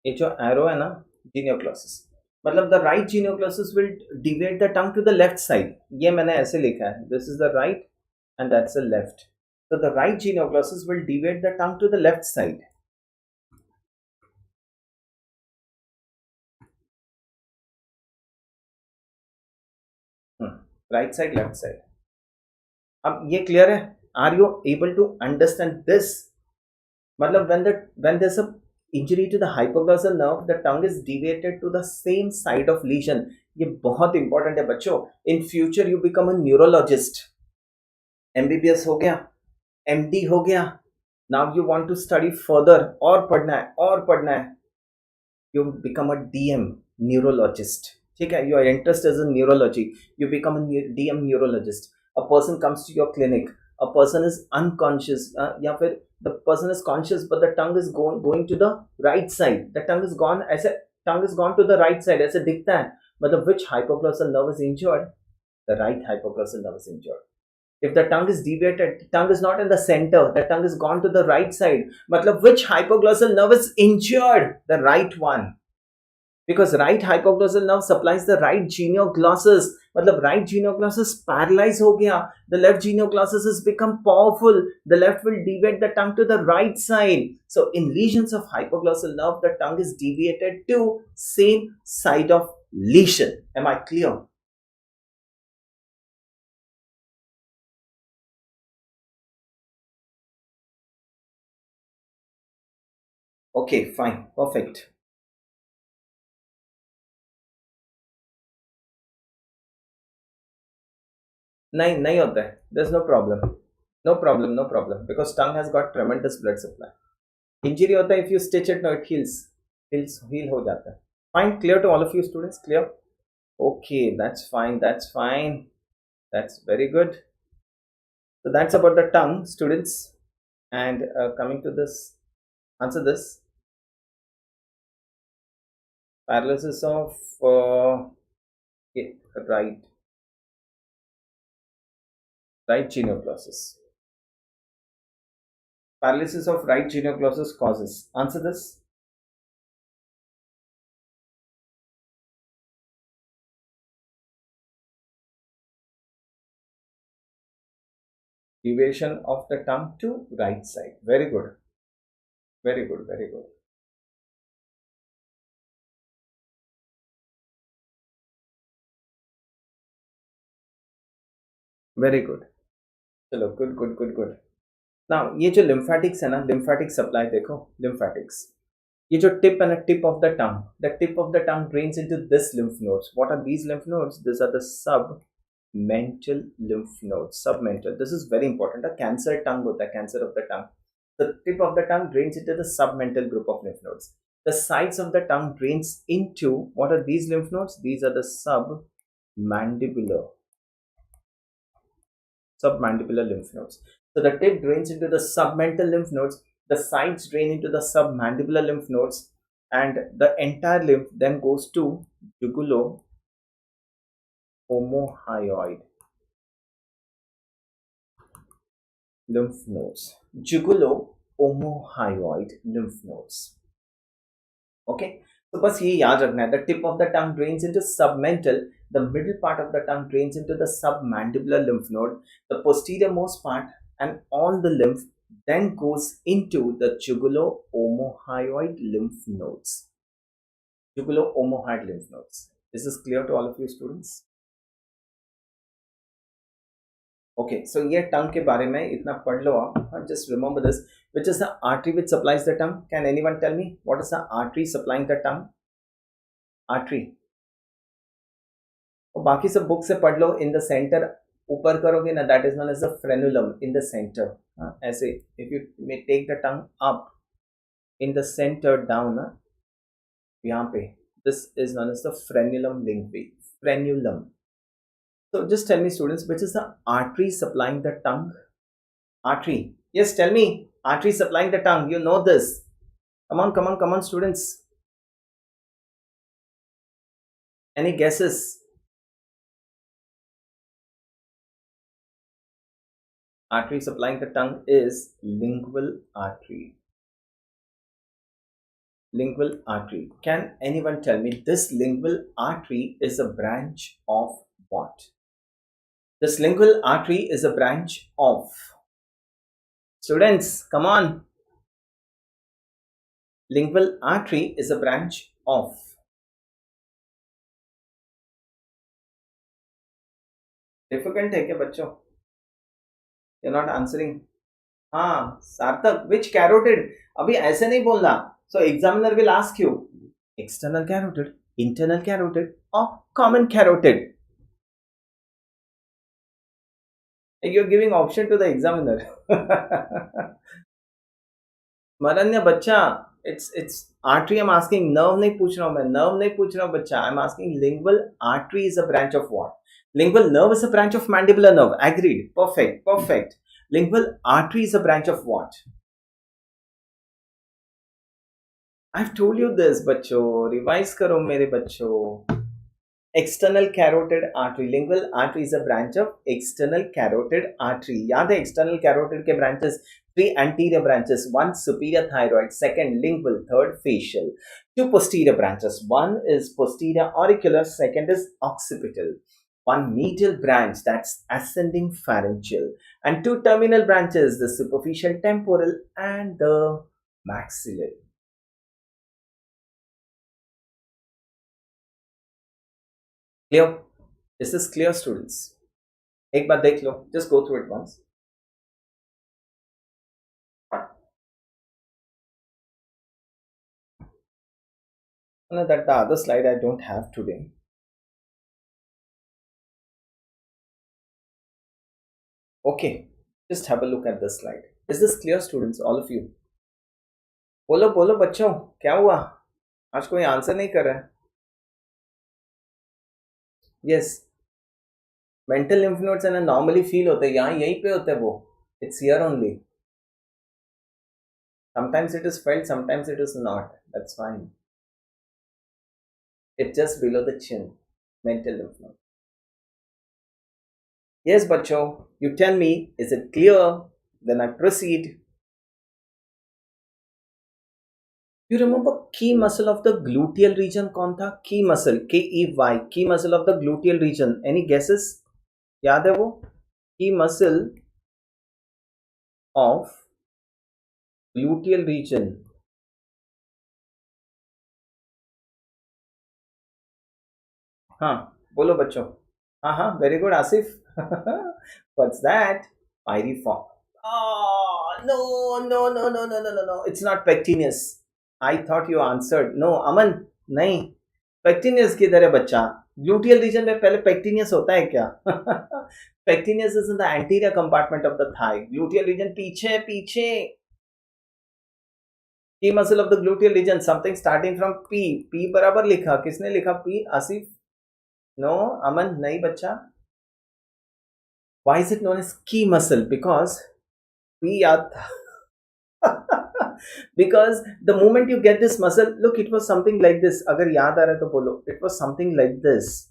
ये जो एरो है ना, जीनियोग्लॉसिस मतलब the right genioglossus will deviate the tongue to the left side. ये मैंने ऐसे लिखा है, this is the right and that's the left. So the right genioglossus will deviate the tongue to the left side. Right side, left side. अब ये clear है? Are you able to understand this? मतलब when there's a injury to the hypoglossal nerve, the tongue is deviated to the same side of lesion. ये बहुत important है बच्चों. In future you become a neurologist. MBBS हो गया, MD हो गया. Now you want to study further, और पढ़ना है. You become a DM, neurologist. ठीक है? Your interest is in neurology. You become a DM neurologist. A person comes to your clinic. A person is unconscious. या फिर the person is conscious, but the tongue is going to the right side. The tongue is gone. ऐसे tongue has gone to the right side, ऐसे दिखता है, मतलब which hypoglossal nerve is injured? The right hypoglossal nerve is injured. If the tongue is deviated, the tongue is not in the center, the tongue has gone to the right side, मतलब which hypoglossal nerve is injured? The right one. Because right hypoglossal nerve supplies the right genioglossus, मतलब right genioglossus paralyzed हो गया, the left genioglossus has become powerful, the left will deviate the tongue to the right side. So in lesions of hypoglossal nerve, the tongue is deviated to same side of lesion. Am I clear? Okay, fine, perfect. नहीं नहीं होता है, there's no problem. No problem, no problem, because tongue has got tremendous blood supply. Injury होता है, if you stitch it, no, it heal हो जाता है. Fine, clear to all of you students? Clear? Okay, that's fine, that's fine, that's very good. So that's about the tongue, students. And coming to this, answer this. Paralysis of okay, right genioglossus. Paralysis of right genioglossus causes. Answer this. Deviation of the tongue to right side. Very good. Very good. Very good. Very good. चलो good good good good. Now ये जो lymphatics है ना, lymphatic supply देखो, lymphatics. ये जो tip है ना, tip of the tongue. The tip of the tongue drains into this lymph nodes. What are these lymph nodes? These are the submental lymph nodes. Submental. This is very important. A cancer tongue होता है, cancer of the tongue. The tip of the tongue drains into the submental group of lymph nodes. The sides of the tongue drains into, what are these lymph nodes? These are the submandibular lymph nodes. So the tip drains into the submental lymph nodes, the sides drain into the submandibular lymph nodes, and the entire lymph then goes to jugulo-omohyoid lymph nodes. Jugulo-omohyoid lymph nodes. Okay, so बस ये याद रखना है. The tip of the tongue drains into submental. The middle part of the tongue drains into the submandibular lymph node. The posterior most part and all the lymph then goes into the jugulo-omohyoid lymph nodes. Jugulo-omohyoid lymph nodes. This is clear to all of you students? Okay, so ये tongue के बारे में इतना पढ़ लो आप. Just remember this. Which is the artery which supplies the tongue? Can anyone tell me what is the artery supplying the tongue? Artery. और बाकी सब बुक से पढ़ लो. इन द सेंटर ऊपर करोगे ना, that is known as the frenulum in the centre. ऐसे if you may take the tongue up in the centre down, यहाँ पे, this is known as the frenulum linguae. Frenulum. So just tell me students, which is the artery supplying the tongue? Artery. Yes, tell me. Artery supplying the tongue. You know this. Come on, come on, come on students. Any guesses? Artery supplying the tongue is lingual artery. Lingual artery. Can anyone tell me this lingual artery is a branch of what? This lingual artery is a branch of. Students, come on. Lingual artery is a branch of. Difficult है क्या बच्चों? You're not answering. हाँ सार्थक, which carotid? अभी ऐसे नहीं बोलना. So examiner will ask you external carotid, internal carotid or common carotid. You're giving option to the examiner. मरन्य बच्चा, it's artery. I'm asking nerve नहीं पूछ रहा हूँ मैं. Nerve नहीं पूछ रहा हूँ बच्चा. I'm asking lingual artery is a branch of what? Lingual nerve is a branch of mandibular nerve. Agreed. Perfect. Perfect. Lingual artery is a branch of what? I've told you this, बच्चों. Revise करो मेरे बच्चों. External carotid artery. Lingual artery is a branch of external carotid artery. याद है external carotid के branches? Three anterior branches. One superior thyroid. Second lingual. Third facial. Two posterior branches. One is posterior auricular. Second is occipital. One medial branch, that's ascending pharyngeal. And two terminal branches, the superficial temporal and the maxillary. Clear? This is clear, students. एक बार देख लो. Just go through it once. No, that the other slide I don't have today. Okay, just have a look at this slide. Is this clear, students? All of you. बोलो बोलो बच्चों, क्या हुआ? आज कोई answer नहीं कर रहा है. Yes, mental lymph nodes है ना, normally feel होते हैं, यहाँ यहीं पे होते हैं वो. It's here only. Sometimes it is felt, sometimes it is not. That's fine. It's just below the chin. Mental lymph node. Yes, बच्चों, you tell me, is it clear? Then I proceed. You remember key muscle of the gluteal region कौन था? Key muscle, K-E-Y, key muscle of the gluteal region. Any guesses? याद है वो? Key muscle of gluteal region. हाँ, बोलो बच्चों. हाँ हाँ, very good, Asif. What's that? Pyriform. Oh, no, no, no, no, no, no, no, no. It's not pectineus. I thought you answered. No, Aman, नहीं. Pectineus किधर है बच्चा? Gluteal region में पहले pectineus होता है क्या? Pectineus is in the anterior compartment of the thigh. Gluteal region पीछे पीछे. Key muscle of the gluteal region, something starting from P. P बराबर लिखा. किसने लिखा P? आसिफ? No, Aman, नहीं बच्चा. Why is it known as key muscle? Because P याद था. Because the moment you get this muscle, look, it was something like this. अगर याद आ रहा है तो बोलो. It was something like this.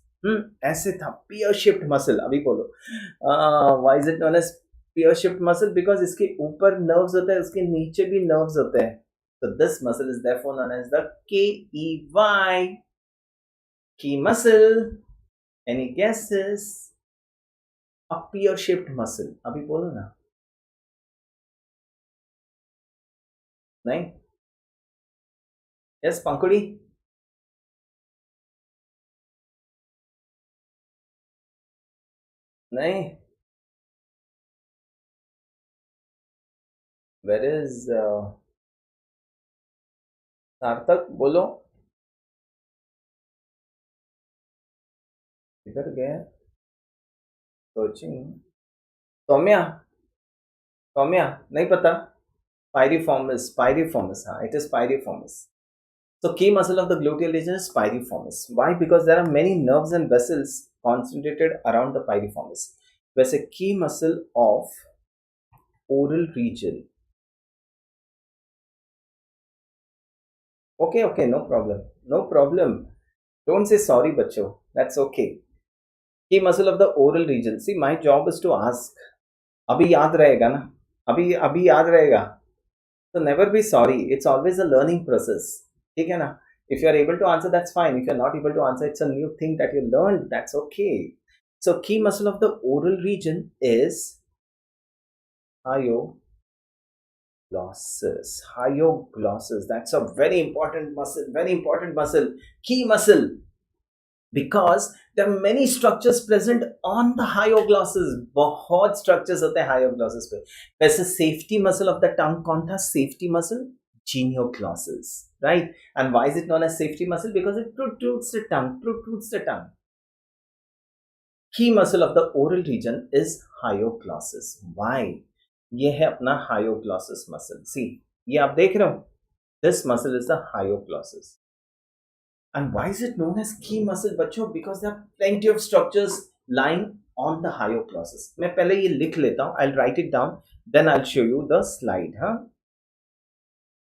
ऐसे था. Pear shaped muscle. अभी बोलो. Why is it known as pear shaped muscle? Because इसके ऊपर nerves होते हैं, उसके नीचे भी nerves होते हैं. So this muscle is therefore known as the KEY. Key muscle. Any guesses? A pear shaped muscle. अभी बोलो ना. नहीं? Yes, पंकुड़ी. नहीं. Where is सार्थक? बोलो. इधर गए. Coaching. सौम्या. सौम्या नहीं पता. Pyriformis. Pyriformis. हाँ, it is pyriformis. So key muscle of the gluteal region is pyriformis. Why? Because there are many nerves and vessels concentrated around the pyriformis. वैसे key muscle of oral region. Okay, okay, no problem. No problem. Don't say sorry, बच्चों. That's okay. Key muscle of the oral region. See, my job is to ask. अभी याद रहेगा ना? अभी याद रहेगा. So never be sorry. It's always a learning process. ठीक है ना? If you are able to answer, that's fine. If you are not able to answer, it's a new thing that you learned. That's okay. So key muscle of the oral region is hyoglossus. Hyoglossus. That's a very important muscle. Very important muscle. Key muscle. Because there are many structures present on the hyoglossus. बहुत structures होते हैं hyoglossus पे. वैसे safety muscle of the tongue कौन था? Safety muscle? Genioglossus, right? And why is it known as safety muscle? Because it protrudes the tongue. Protrudes the tongue. Key muscle of the oral region is hyoglossus. Why? ये है अपना hyoglossus muscle. See, ये आप देख रहे हो? This muscle is the hyoglossus. And why is it known as key muscle, बच्चों? Because there are plenty of structures lying on the hyoglossus. मैं पहले ये लिख लेता हूँ. I'll write it down. Then I'll show you the slide.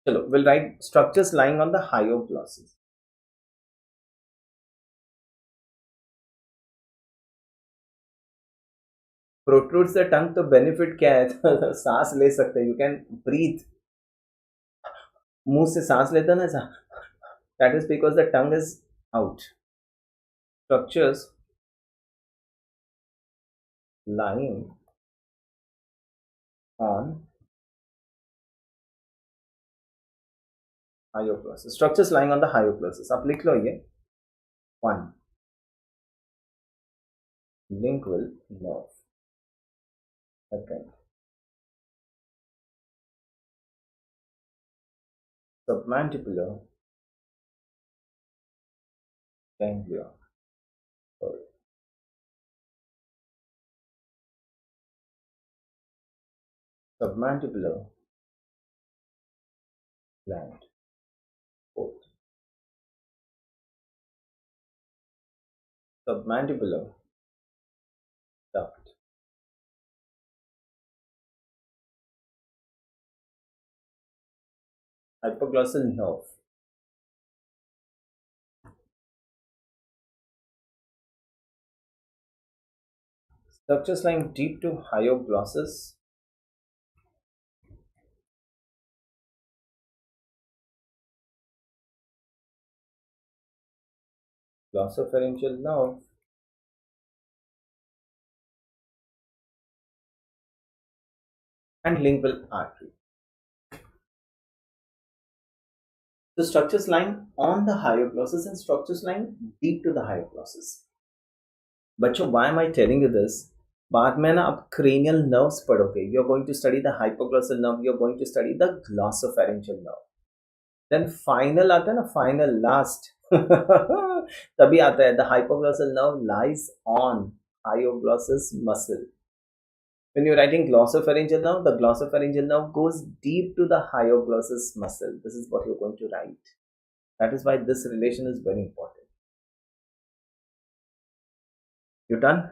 Chalo, we'll write structures lying on the hyoglosses. Protrudes the tongue तो benefit क्या है? सांस ले सकते हैं. You can breathe. मुंह से सांस लेते हैं ना ऐसा. That is because the tongue is out. Structures lying on hyoglosses. Structures lying on the hyoglosses. आप लिख लो ये. One, lingual nerve. Second, submandibular ganglia. Third, submandibular gland. Fourth, submandibular duct. Hypoglossal nerve. Structures lying deep to hyoglossus. Glossopharyngeal nerve. And lingual artery. The structures lying on the hyoglossus and structures lying deep to the hyoglossus. बच्चों, why am I telling you this? बाद में ना आप cranial nerves पढ़ोगे. You're going to study the hypoglossal nerve. You're going to study the glossopharyngeal nerve. Then final आता है ना, final last. तभी आता है the hypoglossal nerve lies on hyoglossus muscle. When you're writing glossopharyngeal nerve, the glossopharyngeal nerve goes deep to the hyoglossus muscle. This is what you're going to write. That is why this relation is very important. You done?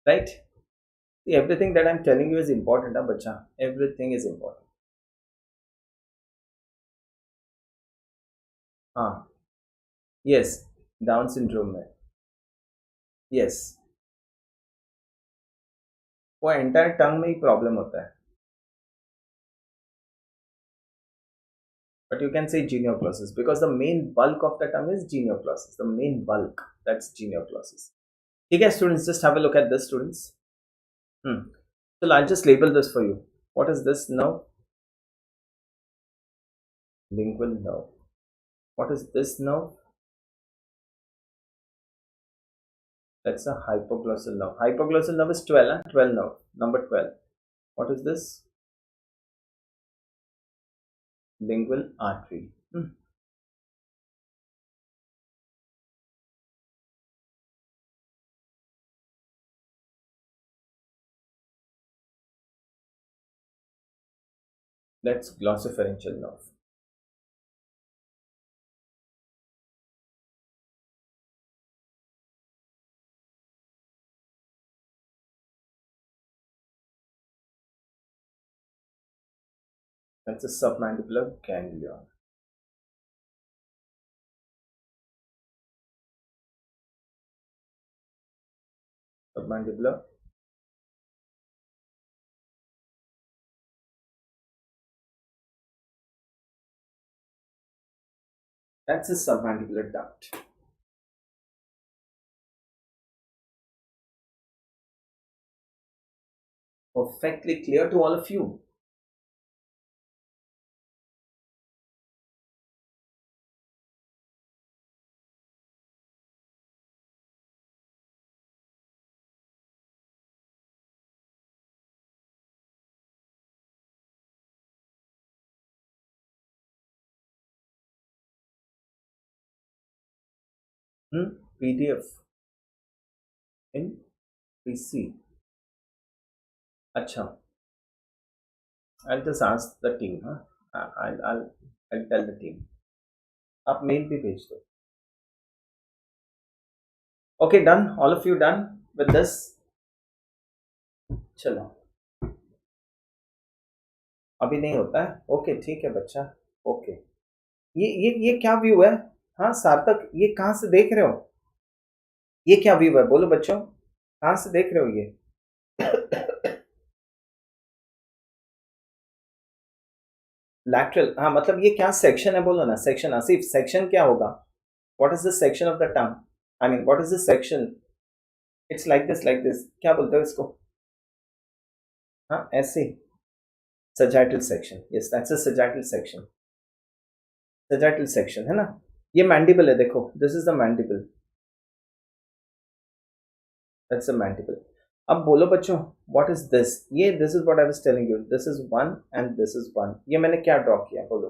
Right? See, everything that I'm telling you is important, huh, bacha? Everything is important. हाँ, yes, down syndrome में, yes, वो entire टंग में ही problem होता है. But you can say genioglossus because the main bulk of the tongue is genioglossus. The main bulk, that's genioglossus. Okay, students, just have a look at this, students. So I'll just label this for you. What is this nerve? Lingual nerve. What is this nerve? That's a hypoglossal nerve. Hypoglossal nerve is 12, huh? 12 nerve. Number 12. What is this? Lingual artery. That's glossopharyngeal nerve. That's a submandibular ganglion. Submandibular. That's a submandibular duct. Perfectly clear to all of you. PDF in PC. Acha. I'll just ask the team. Huh? I'll tell the team. आप mail पे भेज दो. Okay, done. All of you done with this? चलो. अभी नहीं होता है, okay ठीक है बच्चा, ओके। ये क्या व्यू है? हाँ सार्थक, ये कहाँ से देख रहे हो? ये क्या व्यू है बोलो बच्चों, कहाँ से देख रहे हो ये? लैटरल, हाँ मतलब ये क्या सेक्शन है बोलो ना, सेक्शन आसिफ, सेक्शन क्या होगा? What is the section of the tongue? I mean what is the section? It's like this, क्या बोलते हो इसको? हाँ ऐसे, sagittal section, yes that's a sagittal section, sagittal section है ना। ये मैंडिबल है, देखो this is the mandible, that's the mandible. अब बोलो बच्चों, व्हाट इज दिस? ये this is what I was telling you, this is one and this is one. ये मैंने क्या ड्रॉ किया बोलो,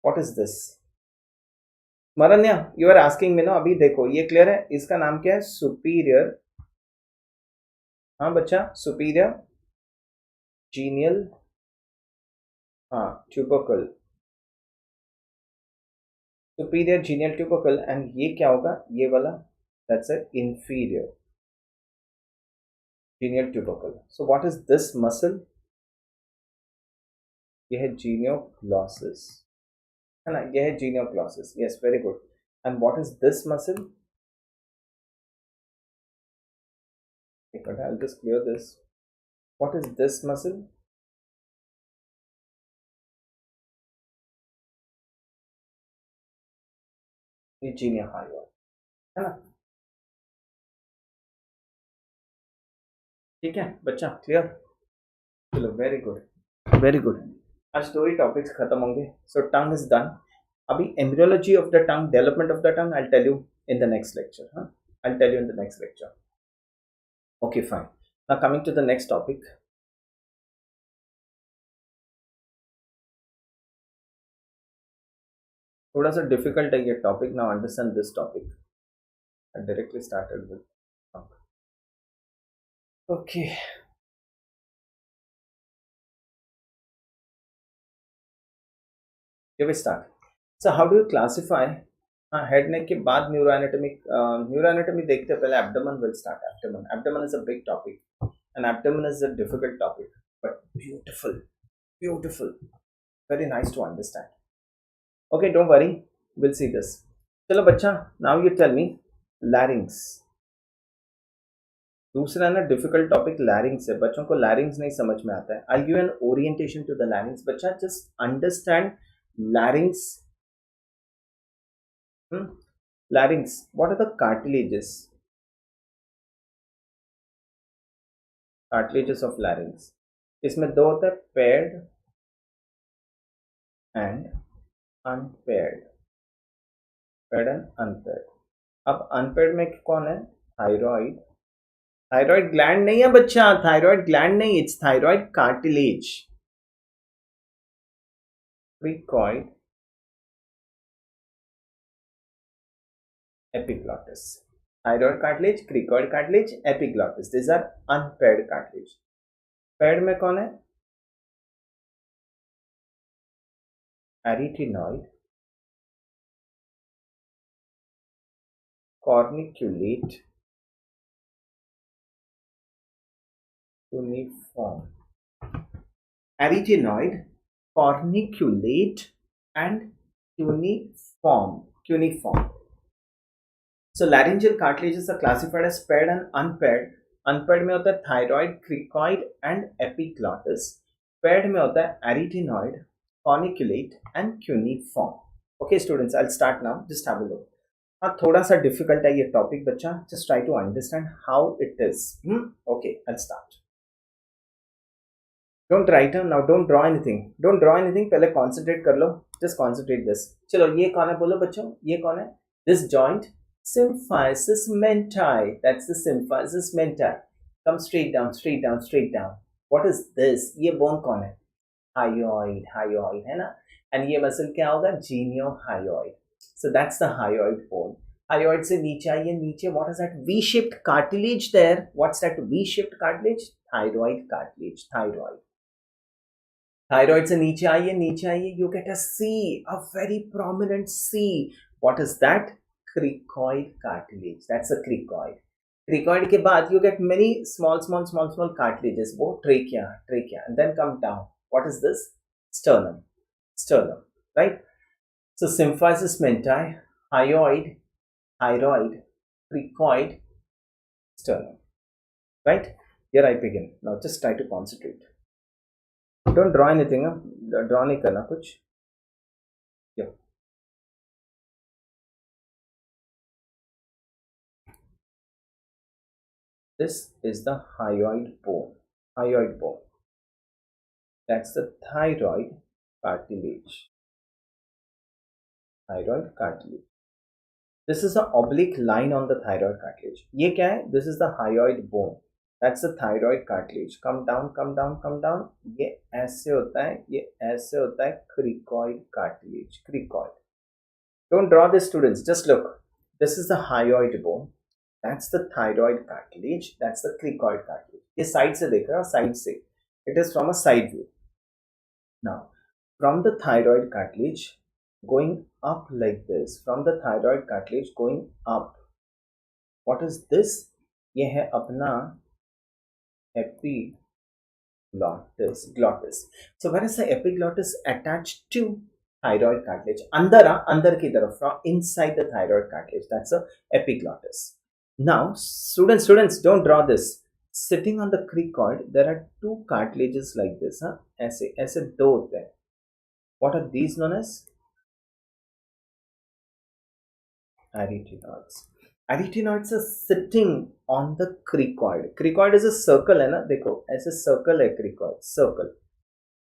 what is this? Smaranya, you are asking me ना, अभी देखो ये क्लियर है, इसका नाम क्या है? सुपीरियर, हाँ बच्चा, सुपीरियर जीनियल, हाँ tubercle, superior genial tubercle. And ये क्या होगा ये वाला? That's a inferior genial tubercle. So what is this muscle? ये है जीनियोग्लॉसिस, है ना, ये है genioglossus, yes very good. And what is this muscle? एक minute, I will just clear this. What is this muscle? ये जीनिया हाइवा, है ना। ठीक है बच्चा, क्लियर? चलो वेरी गुड, वेरी गुड। आज दो ही टॉपिक्स खत्म होंगे, सो टंग इज डन। अभी embryology of the tongue, development of the tongue, I tell you in the next lecture, हाँ, I tell you in the next lecture. Okay fine, now coming to the next topic. थोड़ा सा difficult है ये topic, now understand this topic. I directly started with okay. Here we start. So how do you classify? हाँ, head neck के बाद neuro anatomy, neuro anatomy देखते हैं पहले abdomen will start. Abdomen, abdomen is a big topic and abdomen is a difficult topic but beautiful, beautiful, very nice to understand. Okay don't worry, will see this. चलो बच्चा, now you tell me larynx. दूसरा ना difficult topic लैरिंग्स है, बच्चों को लैरिंग्स नहीं समझ में आता है। I give an orientation to the larynx, बच्चा just understand larynx. Larynx, what are the cartilages? Cartilages of larynx. इसमें दो होता है, paired and unpaired, paired and unpaired। अब unpaired में कौन है? थायराइड, थायराइड ग्लैंड नहीं है बच्चा, थायराइड ग्लैंड नहीं, it's thyroid cartilage, cricoid epiglottis, thyroid cartilage, cricoid cartilage, epiglottis, these are unpaired cartilage। paired में कौन है? arytenoid, corniculate, cuneiform, arytenoid, corniculate and cuneiform, cuneiform। So laryngeal cartilages are classified as paired and unpaired। unpaired में होता है thyroid, cricoid and epiglottis। paired में होता है arytenoid, corniculate and cuneiform। Okay students, I'll start now, just have a look। हाँ थोड़ा सा difficult है ये टॉपिक बच्चा, just try to understand how it is। Okay, I'll start। Don't write now, don't draw anything, don't draw anything, पहले concentrate कर लो, just concentrate this. चलो ये कौन है बोलो बच्चों, ये कौन है? This joint symphysis mentae, that's the symphysis mentae। come straight down, straight down, straight down। what is this? ये बोन कौन है? हायोइड, हायोइड है ना। एंड ये मसल क्या होगा? Geniohyoid. So that's the hyoid bone. Hyoid से नीचे आइए, नीचे what is that? V shaped cartilage there. What's that V shaped cartilage? Thyroid cartilage, thyroid. Thyroid से नीचे आइए, नीचे आइए, you get a C, a very prominent C. What is that? cricoid cartilage, that's a cricoid। cricoid के बाद you get many small cartilages, वो trachea, trachea, and then come down, What is this? Sternum. Sternum, right? So symphysis menti, hyoid, thyroid, cricoid, sternum, right? Here I begin. Now just try to concentrate. Don't draw anything. Draw नहीं करना कुछ. Yep. This is the hyoid bone. Hyoid bone. That's the thyroid cartilage. Thyroid cartilage. This is an oblique line on the thyroid cartilage. ये क्या है? This is the hyoid bone. That's the thyroid cartilage. Come down, come down, come down. ये ऐसे होता है, ये ऐसे होता है. Cricoid cartilage. Cricoid. Don't draw this, students. Just look. This is the hyoid bone. That's the thyroid cartilage. That's the cricoid cartilage. ये side से देख रहे हो, side से. It is from a side view. Now, from the thyroid cartilage, going up like this, from the thyroid cartilage going up, what is this? ये है अपना epiglottis. Glottis. So where is the epiglottis attached to thyroid cartilage? अंदर की तरफ, from inside the thyroid cartilage. That's the epiglottis. Now, students, don't draw this. Sitting on the cricoid, there are two cartilages like this. ऐसे दो होते हैं. What are these known as? Arytenoids. Arytenoids are sitting on the cricoid. Cricoid is a circle है ना, देखो ऐसे circle है cricoid, circle.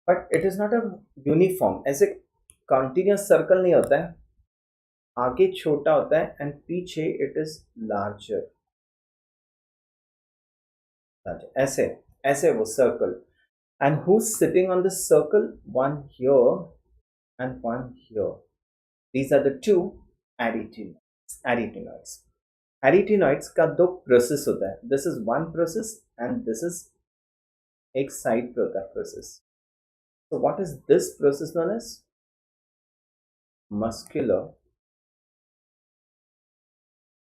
But it is not a uniform. ऐसे continuous circle नहीं होता है. आगे छोटा होता है and पीछे it is larger. ऐसे वो circle. And who's sitting on the circle? One here and one here. These are the two arytenoids. Arytenoids का दो process होता है. This is one process and this is एक side पे होता है process. So what is this process known as? Muscular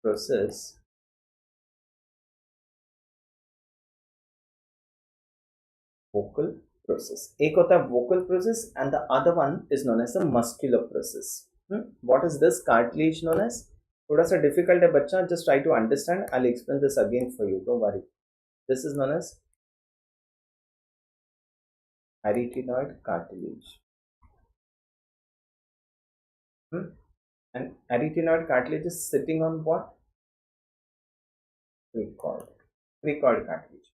process. Vocal process. एक होता है vocal process and the other one is known as the muscular process. What is this cartilage known as? थोड़ा सा difficult है बच्चा. Just try to understand. I'll explain this again for you. Don't worry. This is known as arytenoid cartilage. And arytenoid cartilage is sitting on what? Cricoid. Cricoid cartilage.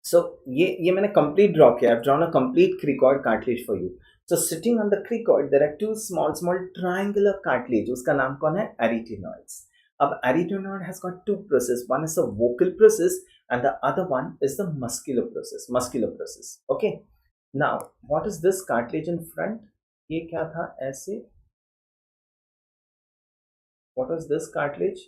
So ये मैंने complete draw किया. I've drawn a complete cricoid cartilage for you. So sitting on the cricoid, there are two small triangular cartilage. उसका नाम कौन है? Arytenoids. अब arytenoid has got two process. One is the vocal process and the other one is the muscular process. Muscular process. Okay. Now, what is this cartilage in front? ये क्या था? ऐसे. What was this cartilage?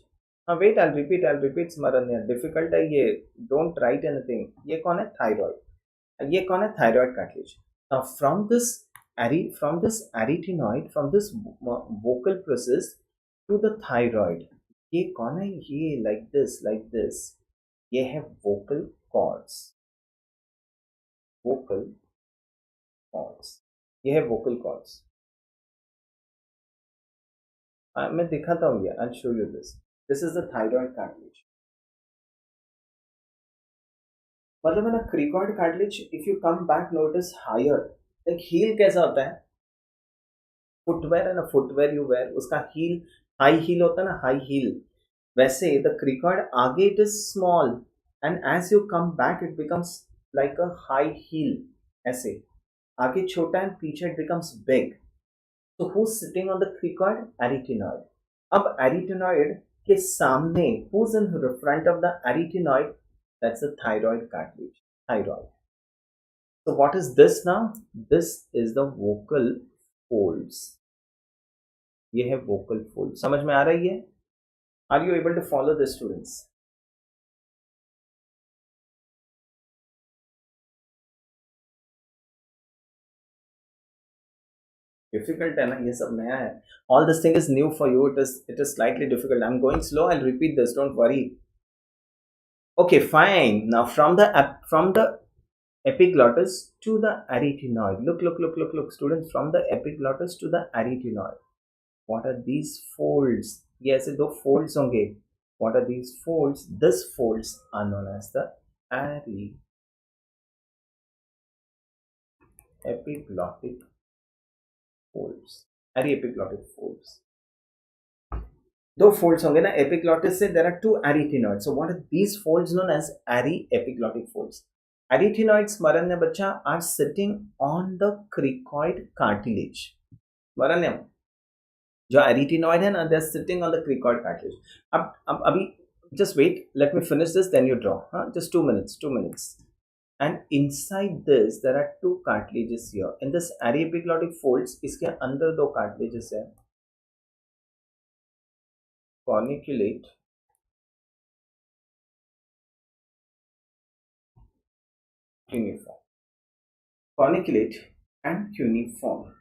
Wait, I'll repeat. स्मरण है. Difficult है ये. Don't write anything. ये कौन है? Thyroid. ये कौन है? Thyroid cartilage. Now, from this arytenoid, from this vocal process to the thyroid, ये कौन है? ये like this. ये है vocal cords. Vocal cords. ये है vocal cords. मैं दिखाता हूँ ये. I'll show you this. This is the thyroid cartilage. मतलब है ना, cricoid cartilage, if you come back, notice higher. Like heel कैसा होता है? Footwear है ना, footwear you wear, उसका heel, high heel होता है ना, high heel. वैसे the cricoid आगे it is small and as you come back it becomes like a high heel. ऐसे आगे छोटा and पीछे it becomes big. So who's sitting on the cricoid? Arytenoid. अब arytenoid के सामने, who's in front of the arytenoid? That's the thyroid cartilage. Thyroid. So what is this now? This is the vocal folds. ये है vocal fold. समझ में आ रही है? Are you able to follow this, students? Difficult है ना, ये सब नया है. All this thing is new for you. It is slightly difficult. I'm going slow. I'll repeat this. Don't worry. Okay, fine. Now from the Epiglottis to the arytenoid. Look, students, from the epiglottis to the arytenoid. What are these folds? Yes, the folds होंगे. What are these folds? These folds are known as the epiglottic folds. Aryepiglottic folds. दो folds होंगे ना epiglottis से. There are two arytenoids. So what are these folds known as aryepiglottic folds? Arytenoids, स्मरण ने बच्चा, are sitting on the cricoid cartilage. स्मरण ने जो एरिटिनॉइड है ना, they are sitting on the cricoid cartilage. अब अभी just wait, let me finish this, then you draw. Just 2 minutes. And inside this there are two cartilages here in this aryepiglottic folds. इसके अंदर दो cartilages है, corniculate, cuneiform. Corniculate and cuneiform.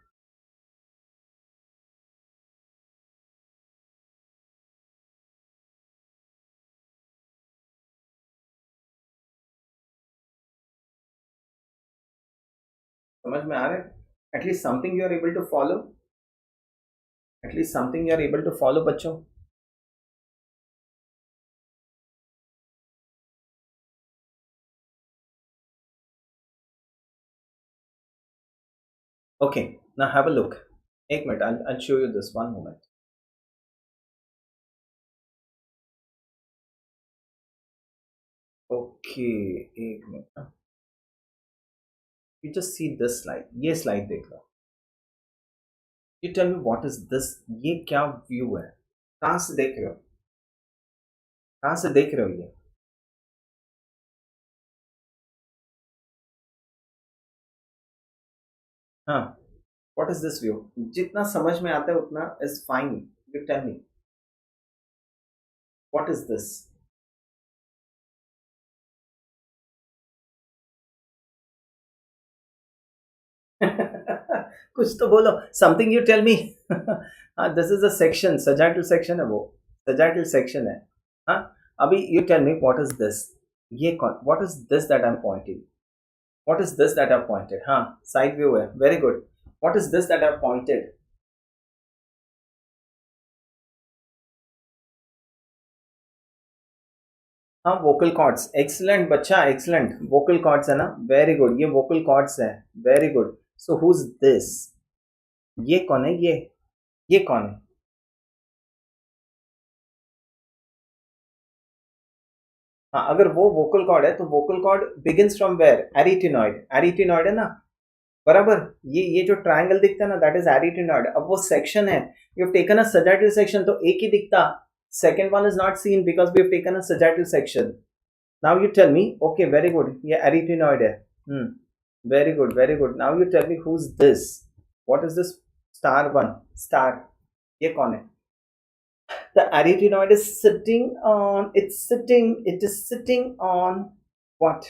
समझ में आ रहा है? At least something you are able to follow. At least something you are able to follow, बच्चों. Okay, now have a look. एक minute, I'll show you this. One moment. Okay, एक minute. You just see this slide. ये slide देख लो. You tell me what is this? ये क्या view है? कहाँ से देख रहे हो? कहाँ से देख रहे हो ये? हाँ. What is this view? जितना समझ में आता है उतना is fine. You tell me. What is this? कुछ तो बोलो. Something you tell me. हाँ, this is a section. Sagittal section है वो. Sagittal section है. हाँ. अभी you tell me what is this? ये कौन? What is this that I'm pointing? What is this that I've pointed? हाँ, side view है. Very good. What is this that I've pointed? हाँ, vocal cords. Excellent बच्चा, excellent. Vocal cords है ना? Very good. ये vocal cords है. Very good. So who's this? ये कौन है? ये कौन है? हाँ, अगर वो vocal cord है तो vocal cord begins from where? Arytenoid. Arytenoid है ना? बराबर. ये जो ट्रायंगल दिखता है ना, दैट इज एरिटिनॉइड. अब वो सेक्शन है, you have taken a sagittal section, तो एक ही दिखता. Second one is not seen because we have taken a sagittal section. Now you tell me. Okay, very good. ये एरिटिनॉइड है. Very good, very good. Now you tell me who is this. What is this star one? Star, ये कौन है? The arytenoid is sitting on, it is sitting on what?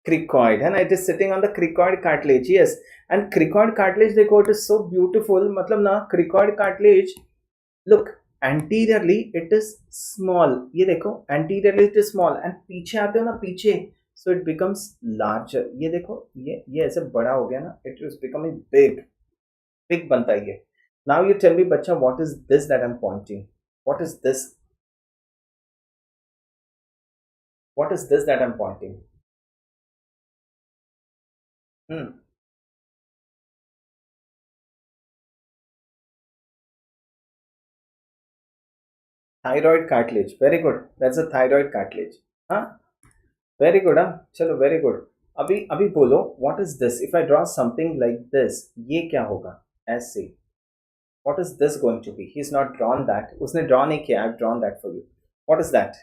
Cricoid, and it is sitting on the cricoid cartilage. Yes, and cricoid cartilage, देखो, it is so beautiful. मतलब ना, cricoid cartilage, look, anteriorly it is small. ये देखो, anteriorly it is small, and पीछे आते हो ना, पीछे, so it becomes larger. ये देखो, ये ऐसे बड़ा हो गया ना, it is becoming big बनता है ये. Now you tell me, बच्चा, what is this that I'm pointing? What is this? What is this that I'm pointing? Thyroid cartilage. Very good. That's a thyroid cartilage. हाँ, very good. हाँ, चलो, very good. अभी अभी बोलो, what is this? If I draw something like this, ये क्या होगा? ऐसे. What is this going to be? He's not drawn that. उसने draw नहीं किया. I've drawn that for you. What is that?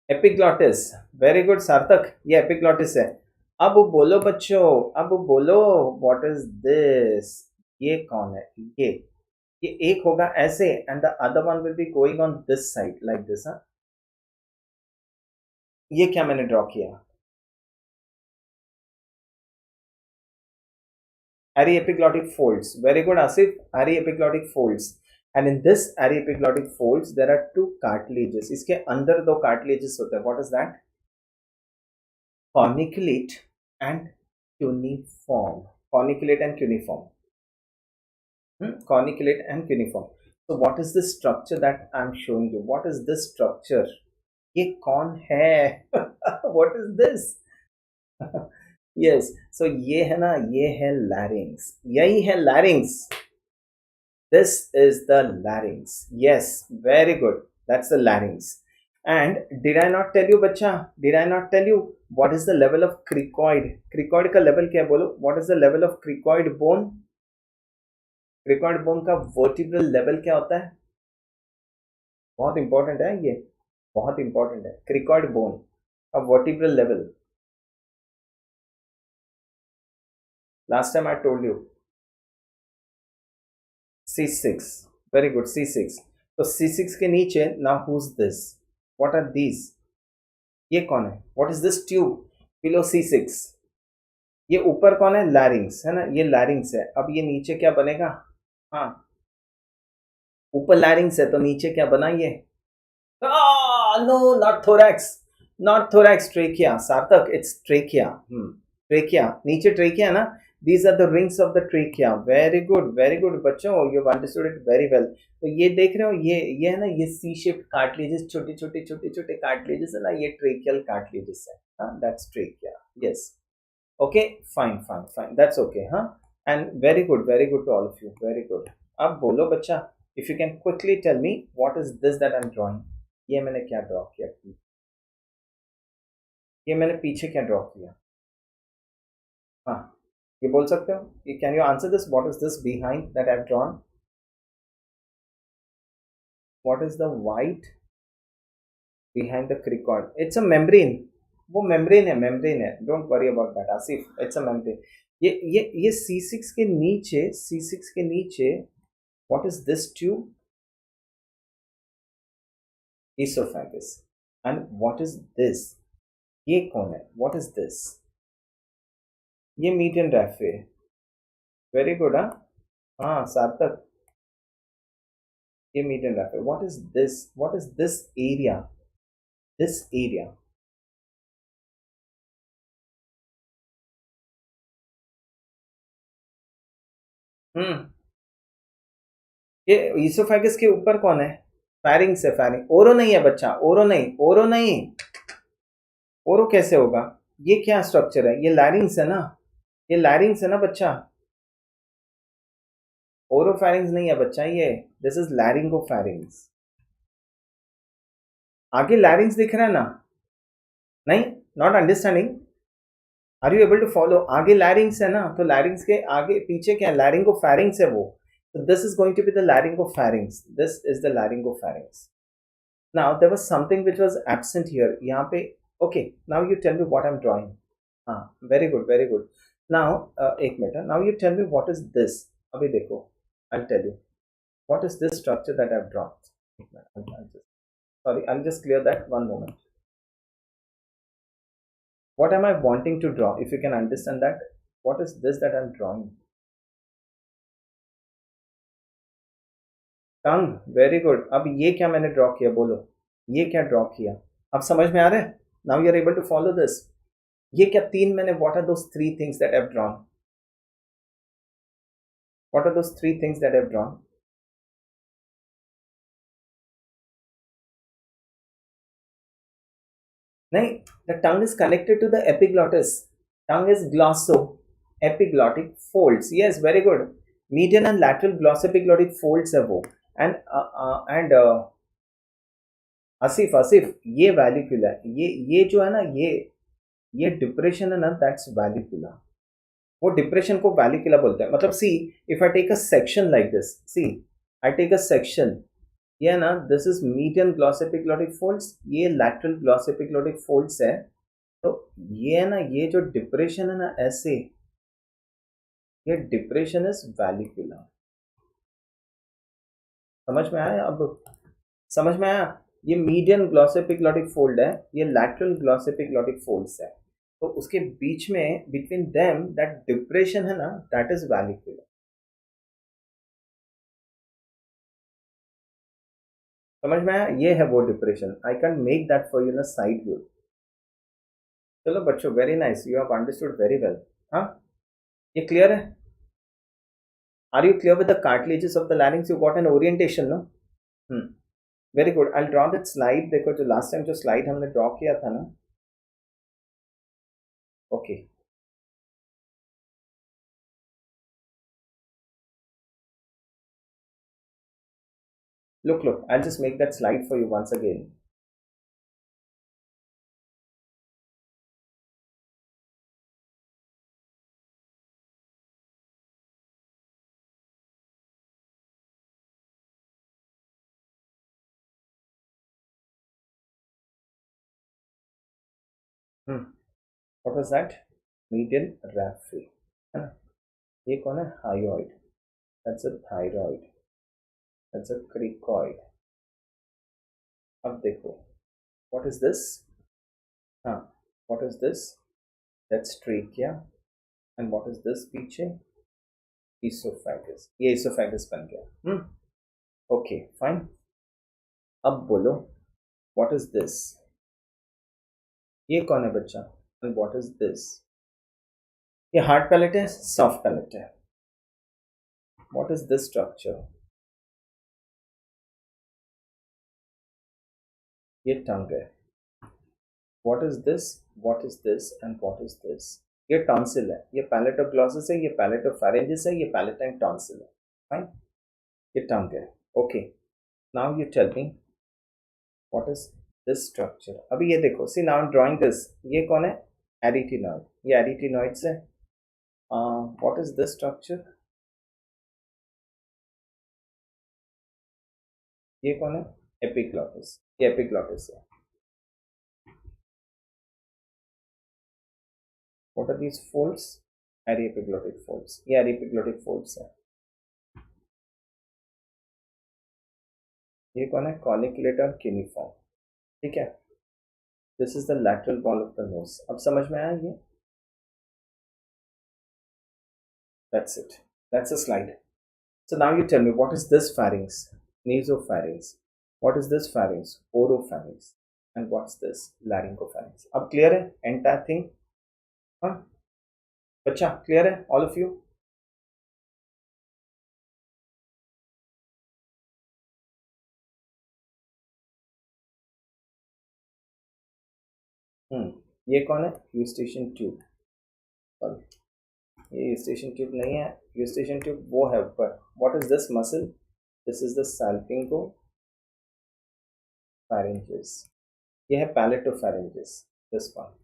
Epiglottis. Very good, सार्थक. ये epiglottis है. अब बोलो बच्चों, अब बोलो, what is this? ये कौन है? ये एक होगा ऐसे, and the other one will be going on this side like this. हाँ, ये क्या मैंने ड्रॉ किया? Aryepiglottic folds. Very good, Asif. Aryepiglottic folds. And in this aryepiglottic folds there are two cartilages. इसके अंदर दो cartilages होते हैं. What is that? Corniculate and cuneiform. Corniculate and cuneiform. Corniculate and cuneiform. So what is the structure that I'm showing you? What is this structure? ये कौन है? What is this? Yes. So ये है ना, ये है larynx. यही है larynx. This is the larynx. Yes, very good. That's the larynx. And did I not tell you, बच्चा? Did I not tell you what is the level of cricoid? Cricoid का level क्या है बोलो? What is the level of cricoid bone? Cricoid bone का vertebral level क्या होता है? बहुत इंपॉर्टेंट है ये, बहुत इंपॉर्टेंट है. Cricoid bone का vertebral level. Last time I told you C6. Very good, C6. तो C6 के नीचे, now who's this? What are these? ये कौन है? What is this tube below C6? ये ऊपर कौन है? Larynx है ना, ये larynx है. अब ये नीचे क्या बनेगा? हाँ, ऊपर larynx है तो नीचे क्या बना ये? No, not thorax. Not thorax, trachea. सार्थक, it's trachea. Trachea. नीचे trachea है ना? These are the rings of the trachea. Very good, very good बच्चों. You've understood it very well. तो ये देख रहे हो, ये है ना, ये C-shaped cartilages, छोटे छोटे cartilages है ना, ये tracheal cartilages है. हाँ, that's trachea. Yes. Okay, fine. That's okay, huh? And very good to all of you. Very good. अब बोलो बच्चा, if you can quickly tell me what is this that I'm drawing? ये मैंने क्या draw किया? ये मैंने पीछे क्या ड्रॉ किया? हाँ, ये बोल सकते हो? Can you answer this? What is this behind that I've drawn? What is the white behind the cricoid? It's a membrane. वो membrane है. Don't worry about that, Asif. It's a membrane. ये C6 के नीचे, what is this tube? Esophagus. And what is this? ये कौन है? What is this? ये median raphe. Very good, हाँ सार्थक, ये median raphe. What is this? What is this area? This area. ये ईसोफेगस के ऊपर कौन है? फैरिंग्स है. फैरिंग. ओरो नहीं है बच्चा, ओरो नहीं. ओरो कैसे होगा? ये क्या स्ट्रक्चर है? ये लैरिंग्स है ना, ये लैरिंग्स है ना बच्चा. ओरोफैरिंग्स नहीं है बच्चा ये. This is laryngopharynx. आगे लैरिंग्स दिख रहा है ना? नहीं, not understanding. Are you able to follow? आगे लैरिंग्स है ना, तो लैरिंग्स के आगे पीछे क्या है? लैरिंगोफैरिंग्स है वो. So this is going to be the laryngopharynx. This is the laryngopharynx. Now there was something which was absent here. यहाँ पे, okay. Now you tell me what I'm drawing. Very good. Now एक minute. Now you tell me what is this. अभी देखो, I'll tell you. What is this structure that I've drawn? I'll just clear that. One moment. What am I wanting to draw? If you can understand that, what is this that I'm drawing? Tongue. Very good. अब ये क्या मैंने draw किया बोलो? ये क्या draw किया? अब समझ में आ रहा है? Now you are able to follow this. ये क्या तीन मैंने, what are those three things that I have drawn? What are those three things that I have drawn? नहीं, the tongue is connected to the epiglottis. Tongue is glosso epiglottic folds. Yes, very good. Median and lateral glossoepiglottic folds है वो. And Asif, ये वैलिकुला. ये जो है ना, ये depression है ना, दैट्स वैलिकुला. वो डिप्रेशन को वैलिकुला बोलते हैं. मतलब see, if I take a section like this, see I take a section, ये है ना, this is median glossoepiglottic folds, ये लैटरल ग्लॉसोएपिग्लॉटिक फोल्ड्स है. तो ये है ना, ये जो डिप्रेशन है ना ऐसे, ये डिप्रेशन इज वैलिकुला. समझ में आया? अब समझ में आया? ये मीडियन ग्लॉसोएपिग्लॉटिक फोल्ड है, ये लैटरल ग्लॉसोएपिग्लॉटिक फोल्ड्स है. तो उसके बीच में बिटवीन देम दैट डिप्रेशन है ना, दैट इज वैल्यूबल। समझ में आया? ये है वो depression. I can make that for you ना साइड व्यू। चलो बच्चों, very nice, you have understood very well. हाँ, ये क्लियर है? Are you clear with the cartilages of the larynx? You got an orientation no? Hmm, very good. I draw that slide. देखो जो last time जो slide हमने draw किया था ना, okay, look, I'll just make that slide for you once again. What was that? Median raphe, है ना? ये कौन है? Hyoid. That's a thyroid. That's a cricoid. अब देखो, what is this? हाँ, what is this? That's trachea. And what is this पीछे? Esophagus. ये esophagus बन गया। Okay, fine. अब बोलो, what is this? ये कौन है बच्चा? And what is this? ये हार्ड पैलेट है, सॉफ्ट पैलेट है। What is this structure? ये टंग है। What is this? What is this? And what is this? ये टॉन्सिल है। ये पैलेट ऑफ ग्लॉसिस है, ये पैलेट ऑफ फेरेंजिस है, ये पैलेटाइन टॉन्सिल है। फाइन, ये टंग है। Okay, now you tell me what is this structure. अभी ये देखो, सी नाउ ड्राइंग दिस। ये कौन है? एरिटिनॉइड। ये एरिटिनॉइड्स है। What is this structure? ये कौन है? एपिग्लॉटिस। ये एपिग्लॉटिस है। What are these folds? Ariepiglottic folds. ये ariepiglottic folds है। ये कौन है? Colliculata cuneiform। ठीक है, this is the lateral wall of the nose। अब समझ में आया ये? That's it. That's a slide. So now you tell me, what is this pharynx? Nasopharynx. What is this pharynx? Oropharynx. And what's this? Laryngopharynx. अब clear है entire thing? हाँ बच्चा, clear है ऑल ऑफ यू? ये कौन है? Eustachian tube. Sorry, ये eustachian tube नहीं है। यूस्टेशन ट्यूब वो है ऊपर। What is this muscle? This is the salpingo pharyngeus। ये है palatopharyngeus, this one.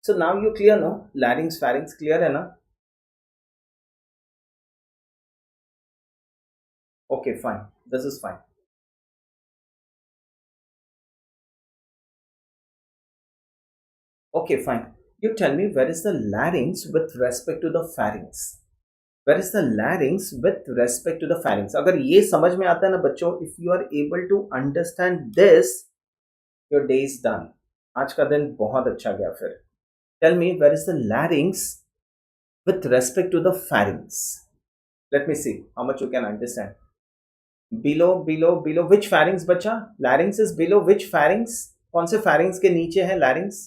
So now you clear no? Larynx pharynx clear है ना? Okay fine, this is fine. Okay, fine. You tell me, where is the larynx with respect to the pharynx? Where is the larynx with respect to the pharynx? अगर ये समझ में आता है ना बच्चों, if you are able to understand this, your day is done. आज का दिन बहुत अच्छा गया फिर। Tell me, where is the larynx with respect to the pharynx? Let me see how much you can understand. Below which pharynx बच्चा? Larynx is below which pharynx? कौन से pharynx के नीचे है larynx?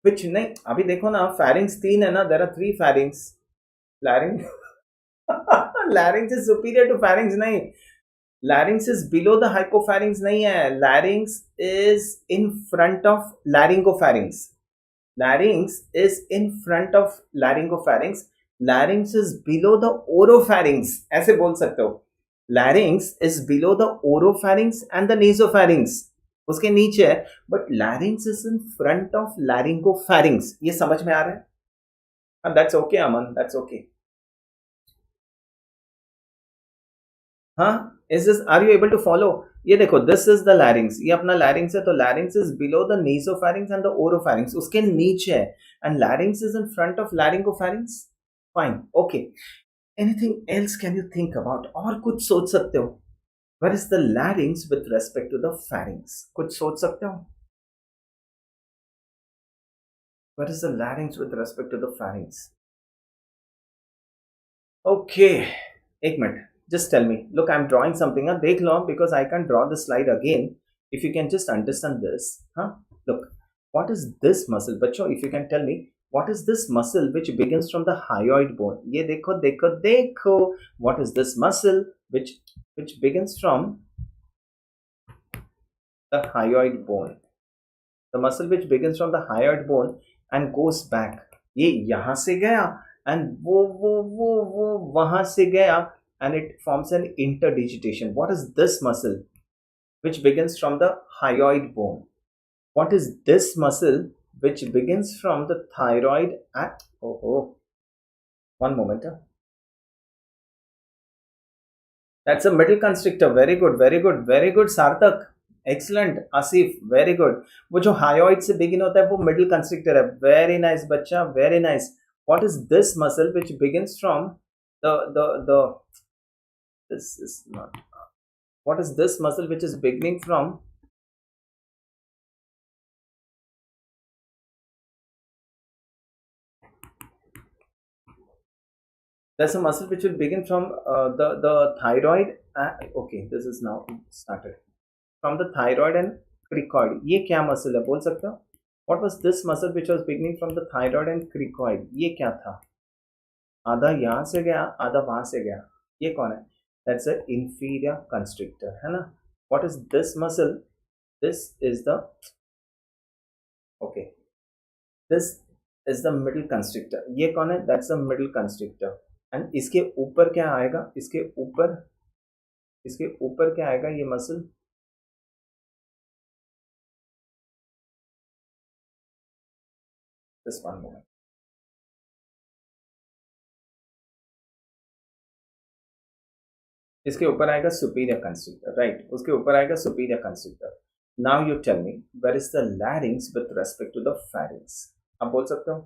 which नहीं, अभी देखो ना, pharynx 3 है ना, there are 3 pharynx। larynx larynx is superior to pharynx नहीं, larynx is below the hypopharynx नहीं है, larynx is in front of laryngopharynx। larynx is in front of laryngopharynx। larynx is below the oropharynx, ऐसे बोल सकते हो। larynx is below the oropharynx and the nasopharynx, उसके नीचे है। But larynx is in front of laryngopharynx. ये समझ में आ रहा है? That's okay Aman, that's okay. हाँ, is this, are you able to follow? ये देखो, दिस इज द लैरिंग्स, ये अपना लैरिंग्स है, तो larynx is below the nasopharynx and the oropharynx, उसके नीचे है। And larynx is in front of laryngopharynx. Fine, okay. Anything else can you think about? और कुछ सोच सकते हो? Where is the larynx with respect to the pharynx? कुछ सोच सकते हो? Where is the larynx with respect to the pharynx? Okay, एक minute. Just tell me. Look, I'm drawing something. देख लो because I can't draw the slide again. If you can just understand this, huh? Look, what is this muscle? बच्चों, if you can tell me, what is this muscle which begins from the hyoid bone? ये देखो, देखो, देखो. What is this muscle which begins from the hyoid bone? The muscle which begins from the hyoid bone and goes back. ये यहाँ से गया and वो वहां से गया and it forms an interdigitation. What is this muscle which begins from the hyoid bone? What is this muscle which begins from the thyroid at one moment. That's a middle constrictor. Very good, very good, very good, Sarthak. Excellent, Asif. Very good. वो जो hyoid से begin होता है वो middle constrictor है. Very nice, बच्चा. Very nice. What is this muscle which begins from the this is not. What is this muscle which is beginning from? There's a muscle which will begin from the thyroid. Okay, this is now started. From the thyroid and cricoid. ये क्या muscle है बोल सकते हो? What was this muscle which was beginning from the thyroid and cricoid? ये क्या था? आधा यहाँ से गया, आधा वहां से गया. ये कौन है? That's an inferior constrictor, है ना? What is this muscle? This is the okay. This is the middle constrictor. ये कौन है? That's the middle constrictor. And इसके ऊपर क्या आएगा? इसके ऊपर क्या आएगा? ये मसल just one moment. इसके ऊपर आएगा सुपीरियर कंस्ट्रिक्टर, राइट? उसके ऊपर आएगा superior constrictor. Now you tell me where is the larynx with respect to the pharynx? आप बोल सकते हो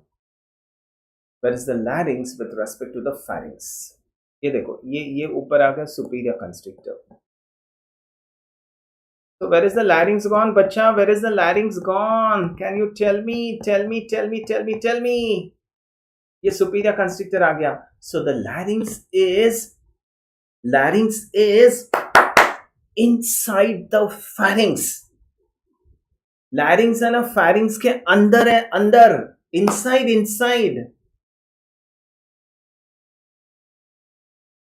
where is the larynx with respect to the pharynx? ये देखो, ये ऊपर आ गया superior constrictor. So where is the larynx gone, बच्चा? Where is the larynx gone? Can you tell me? Tell me. ये superior constrictor आ गया. So the larynx is inside the pharynx. Larynx है ना pharynx के अंदर है, अंदर, inside.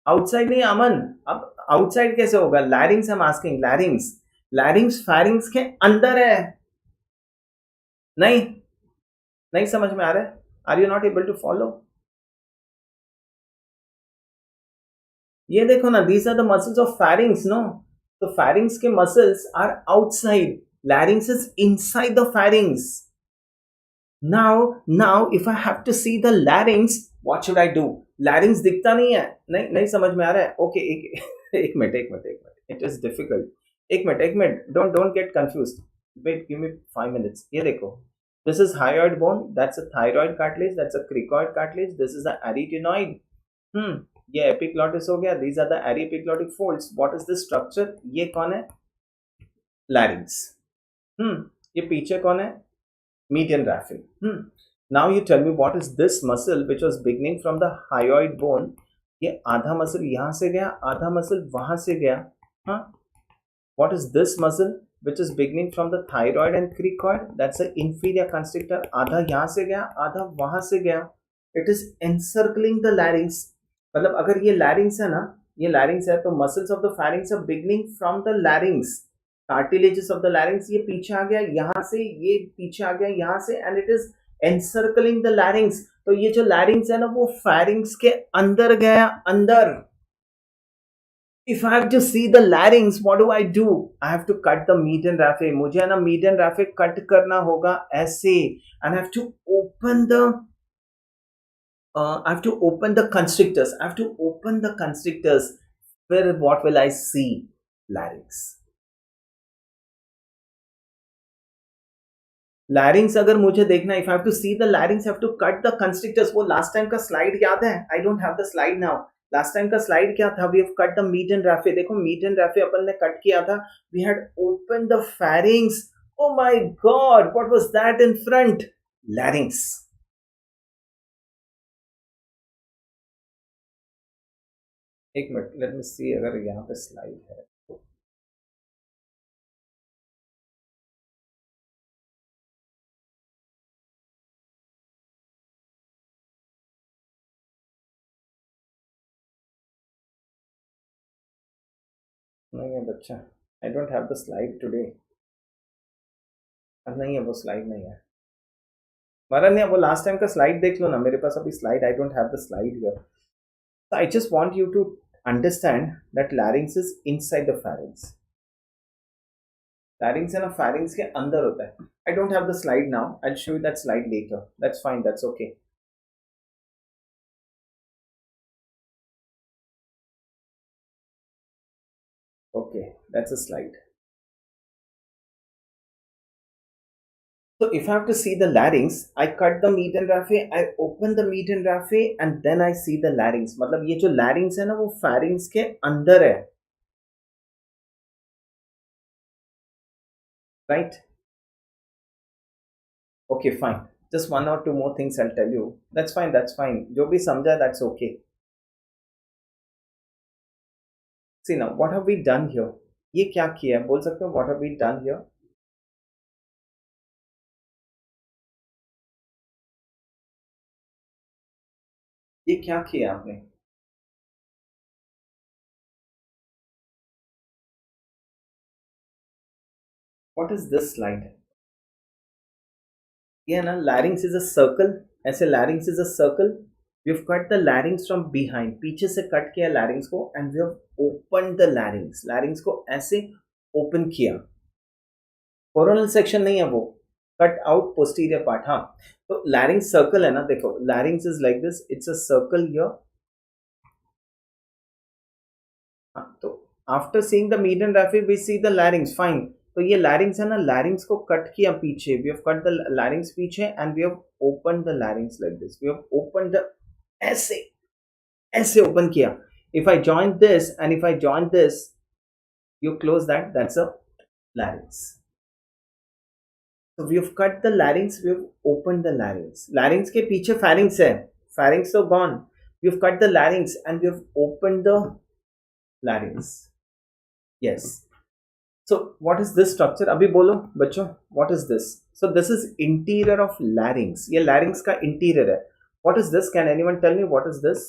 Outside नहीं अमन. अब outside कैसे होगा? Larynx I'm asking. Larynx pharynx के अंदर है. नहीं समझ में आ रहा है? Are you not able to follow? ये देखो ना, these are the muscles of pharynx, no? तो pharynx के muscles are outside. Larynx is inside the pharynx. Now if I have to see the larynx, what should I do? Larynx दिखता नहीं है. नहीं समझ में आ रहा है? Okay, एक मिनट. It is difficult. एक minute. Don't get confused. Wait, give me 5 minutes. ये देखो. This is hyoid bone. That's a thyroid cartilage. That's a cricoid cartilage. This is the arytenoid. ये epiglottis हो गया. These are the aryepiglottic folds. What is this structure? ये कौन है? Larynx. ये पीछे कौन है? Median raphe. Now you tell me what is this muscle which was beginning from the hyoid bone? ये आधा मसल यहाँ से गया, आधा मसल वहां से गया. What is this muscle which is beginning from the thyroid and cricoid? That's an inferior constrictor. आधा यहाँ से गया, आधा वहां से गया. It is encircling the larynx. मतलब अगर ये larynx है ना, ये larynx है तो muscles of the pharynx are beginning from the larynx. Cartilages of the larynx ये पीछे आ गया यहाँ से, ये पीछे आ गया यहाँ से, and it is encircling the larynx. तो ये जो larynx है ना वो pharynx के अंदर गया, अंदर. If I have to see the larynx, what do? I have to cut the median raphe. मुझे ना median raphe cut करना होगा ऐसे, and I have to open the constrictors. Where what will I see? Larynx. Larynx अगर मुझे देखना, if I have to see the larynx, I have to cut the constrictors. वो last time का slide याद है? I don't have the slide now. Last time का slide क्या था? We have cut the mid and raphe. देखो mid and raphe अपन ने कट किया था. We had open the pharynx. Oh my god, what was that in front? Larynx. एक minute, let me सी अगर यहाँ पे स्लाइड है तो. नहीं है बच्चा. I don't have the slide today. अब नहीं है, वो स्लाइड नहीं है. मरन है, वो लास्ट टाइम का स्लाइड देख लो ना. मेरे पास अभी slide, I don't have the slide here. I just want you to understand that larynx is inside the pharynx. Larynx है ना, pharynx के अंदर होता है. I don't have the slide now. I'll show you that slide later. That's fine. That's okay. Okay, that's a slide. So if I have to see the larynx, I cut the meat and raphe, I open the meat and raphe, and then I see the larynx. मतलब ये जो larynx है ना, वो pharynx के अंदर है, right? Okay, fine. Just one or two more things I'll tell you. That's fine. That's fine. जो भी समझा, that's okay. See now, what have we done here? ये क्या किया है बोल सकते हो? What have we done here? ये क्या किया आपने? What is this slide? ये है ना, larynx is a circle. ऐसे larynx is a circle. We've cut the larynx from behind. पीछे से कट किया larynx को, and we have opened the larynx. larynx को ऐसे open किया. कोरोनल सेक्शन नहीं है वो, कट आउट पोस्टीरियर पार्ट. हाँ, तो larynx सर्कल है ना. देखो larynx is like this, it's a circle here. हाँ, तो after seeing the median raphe we see the larynx. Fine. तो ये larynx है ना, larynx को कट किया पीछे. We have cut the larynx पीछे and we have open the larynx like this. We have open the, ऐसे ऐसे ओपन किया. If I join this and if I join this, you close that, that's a larynx. So we have cut the larynx, we have opened the larynx. Larynx के पीछे pharynx है. Pharynx तो gone. We have cut the larynx and we have opened the larynx. Yes. So what is this structure? अभी बोलो बच्चों, what is this? So this is interior of larynx. ये larynx का interior है. What is this? Can anyone tell me what is this?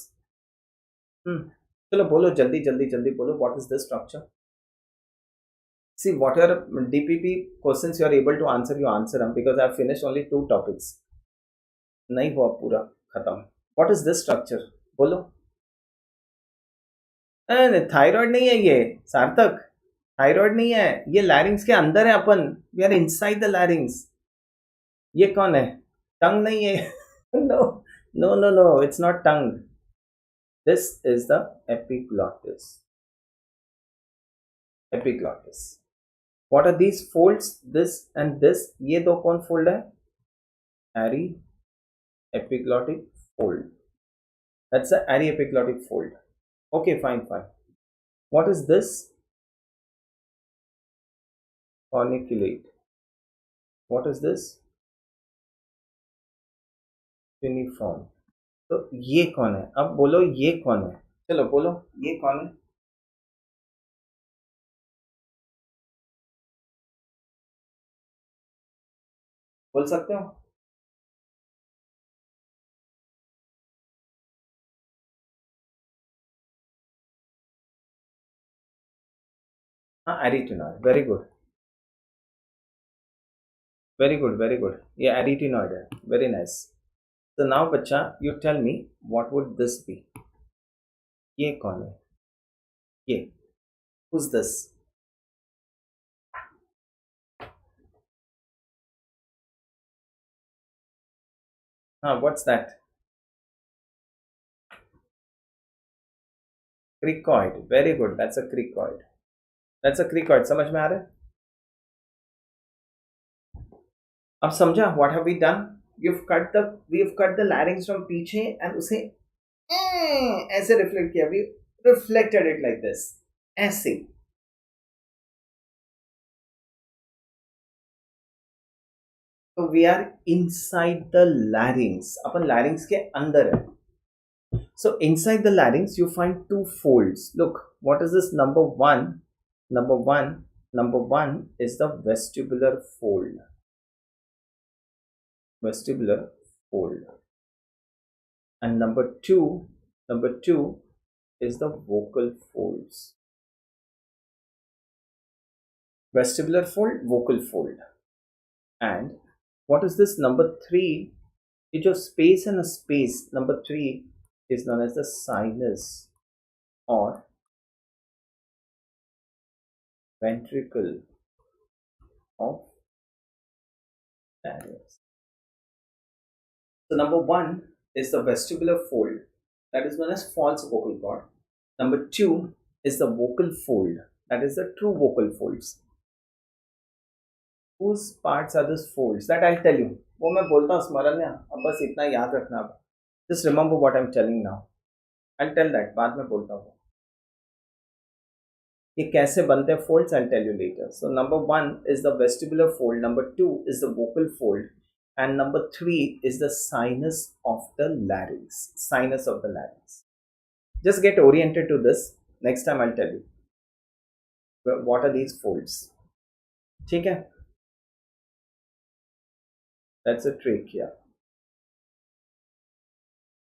चलो बोलो जल्दी जल्दी जल्दी बोलो. What is this structure? See, whatever DPP questions you are able to answer, you answer them, because I have finished only 2 topics. नहीं हुआ पूरा खत्म. What is this structure? बोलो. नहीं, थायराइड नहीं है ये सार्थक. थायराइड नहीं है ये. लैरिंग्स के अंदर है अपन. We are inside the larynx. ये कौन है? टंग नहीं है. No no no no, it's not tongue. This is the epiglottis. Epiglottis. What are these folds? This and this. ये दो कौन फोल्ड है? Ari epiglottic fold. That's the Ari epiglottic fold. Okay, fine, fine. What is this? Corniculate. What is this? Uniform. तो ये कौन है? अब बोलो ये कौन है? चलो बोलो ये कौन है? बोल सकते हो? हाँ, arytenoid. Very good. Very good, very good. ये एरिटिनॉइड है. Very nice. तो नाउ बच्चा, you tell me what would this be? ये कौन है? ये. Who's this? हाँ, what's that? Cricoid. Very good. That's a cricoid. That's a cricoid. समझ में आ रहा है? अब समझा? What have we done? We have cut the larynx from पीछे and उसे ऐसे रिफ्लेक्ट किया, we reflected it like this, ऐसे. So we are inside the larynx, upon larynx के अंदर है. So inside the larynx you find two folds. Look, what is this? Number one, number one is the vestibular fold. Vestibular fold. And number two is the vocal folds. Vestibular fold, vocal fold. And what is this? Number three, it's a space and a space. Number three is known as the sinus or ventricle of larynx. So number one is the vestibular fold, that is known as false vocal cord. Number two is the vocal fold, that is the true vocal folds. Whose parts are these folds? That I'll tell you. वो मैं बोलता हूँ स्मरण में, अब बस इतना याद रखना. अब just remember what I'm telling now. I'll tell that, बाद में बोलता हूँ. ये कैसे बनते हैं folds, I'll tell you later. So number one is the vestibular fold, number two is the vocal fold, and number three is the sinus of the larynx. Sinus of the larynx. Just get oriented to this. Next time I'll tell you what are these folds. ठीक है? That's a trachea.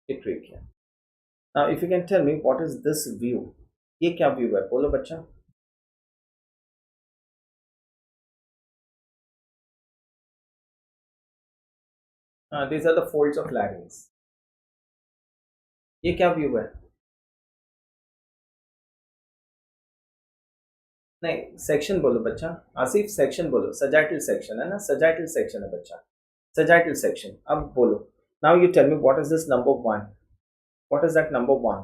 A trachea. Now, if you can tell me what is this view? ये क्या view है? बोलो बच्चा. These are the folds of larynx. ये क्या view है? नहीं, section बोलो बच्चा. आसिफ section बोलो. Sagittal section है ना? Sagittal section है बच्चा. Sagittal section. अब बोलो. Now you tell me what is this number one? What is that number one?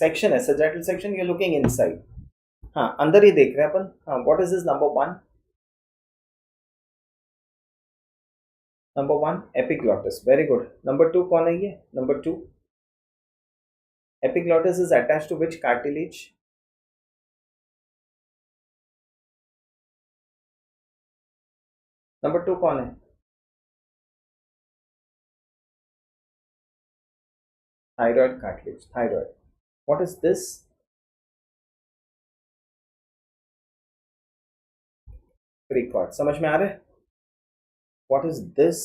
Section है, sagittal section. You're looking inside. हाँ, अंदर ही देख रहे हैं अपन. हाँ, what is this number one? Number one, epiglottis. Very good. Number two कौन है ये? Number two. Epiglottis is attached to which cartilage? Number two कौन है? Thyroid cartilage. Thyroid. What is this? Precord. समझ में आ रहा है? What is this?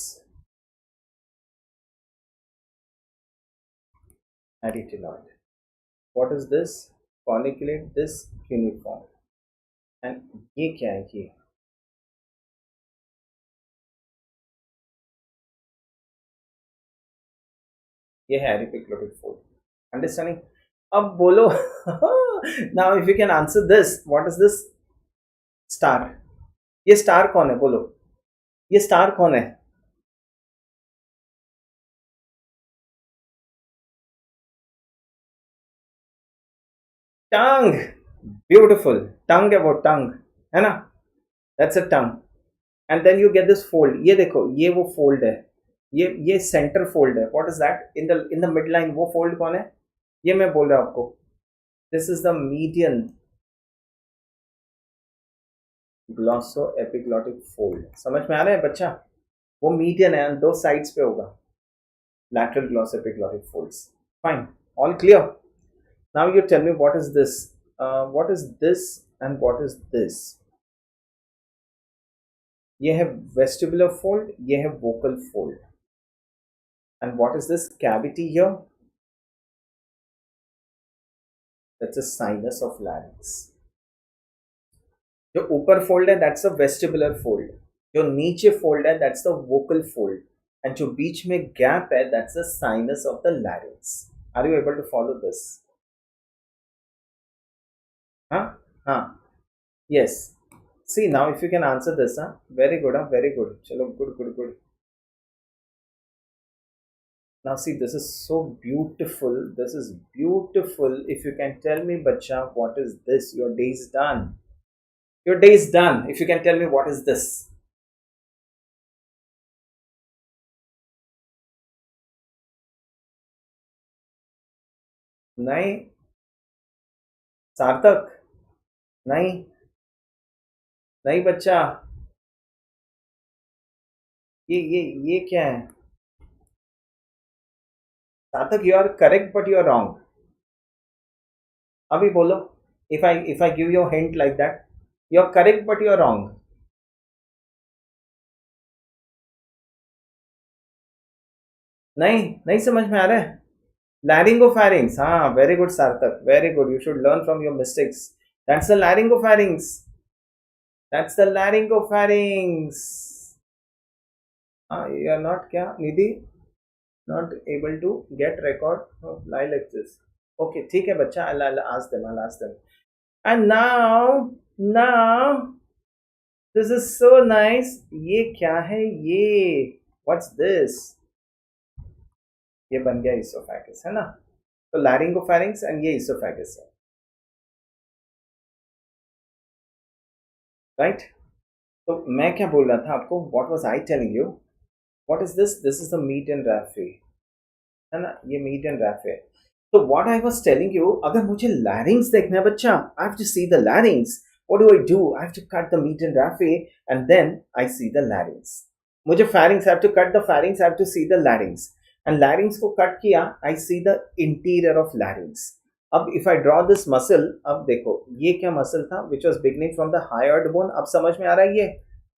Arytenoid. What is this? Corniculate. This cuneiform. And ये क्या है ये? ये है epiglottic fold. Understanding? अब बोलो. Now if you can answer this, what is this? Star. ये स्टार कौन है? बोलो. ये स्टार कौन है? टंग. ब्यूटिफुल. टंग है वो, टंग है ना? That's a tongue. And then you get this fold. ये देखो, ये वो फोल्ड है. ये सेंटर फोल्ड है. What is that? In the mid line वो फोल्ड कौन है? ये मैं बोल रहा हूं आपको. This is the median glossoepiglottic fold. समझ में आ रहा है बच्चा? वो मीडियन है, दो साइड्स पे होगा. lateral gloss epiglottic folds. Fine. All clear? Now you tell me what is this? What is this and what is this? ये है vestibular fold, ये है vocal fold. And what is this cavity here? That's a sinus of larynx. जो ऊपर fold है, that's a vestibular fold. जो नीचे fold है, that's the vocal fold. And जो बीच में gap है, that's the sinus of the larynx. Are you able to follow this? Huh? Yes. See, now if you can answer this, very good, very good. Chalo, good. Now see, this is so beautiful. This is beautiful. If you can tell me, bacha, what is this? Your day is done. Your day is done. If you can tell me what is this? नहीं। सार्थक। नहीं। नहीं बच्चा। ये क्या है? Sarthak, you are correct but you are wrong. अभी बोलो। If I give you hint like that, you are correct but you are wrong. नहीं, नहीं समझ में आ रहा है। Laryngopharynx. हाँ, very good Sarthak, very good. You should learn from your mistakes. That's the laryngopharynx. That's the laryngopharynx. You are not क्या निधि, not able to get record of lie like this. Okay, ठीक है बच्चा. I'll ask them. I'll ask them. And now this is so nice. ये क्या है ये? What's this? ये बन गया इसोफेगस है ना? तो laryngopharynx and ये इसोफेगस है, right? तो मैं क्या बोल रहा था आपको? What was I telling you? What is this? This is the meat and raffy, है ना? ये meat and raffy है. So what I was telling you, अगर मुझे larynx देखना है बच्चा, I have to see the larynx. What do? I have to cut the meat and raffy and then I see the larynx. मुझे pharynx, I have to cut the pharynx, I have to see the larynx. And larynx को cut किया, I see the interior of larynx. अब if I draw this muscle, अब देखो ये क्या muscle था which was beginning from the hyoid bone. अब समझ में आ रहा है ये?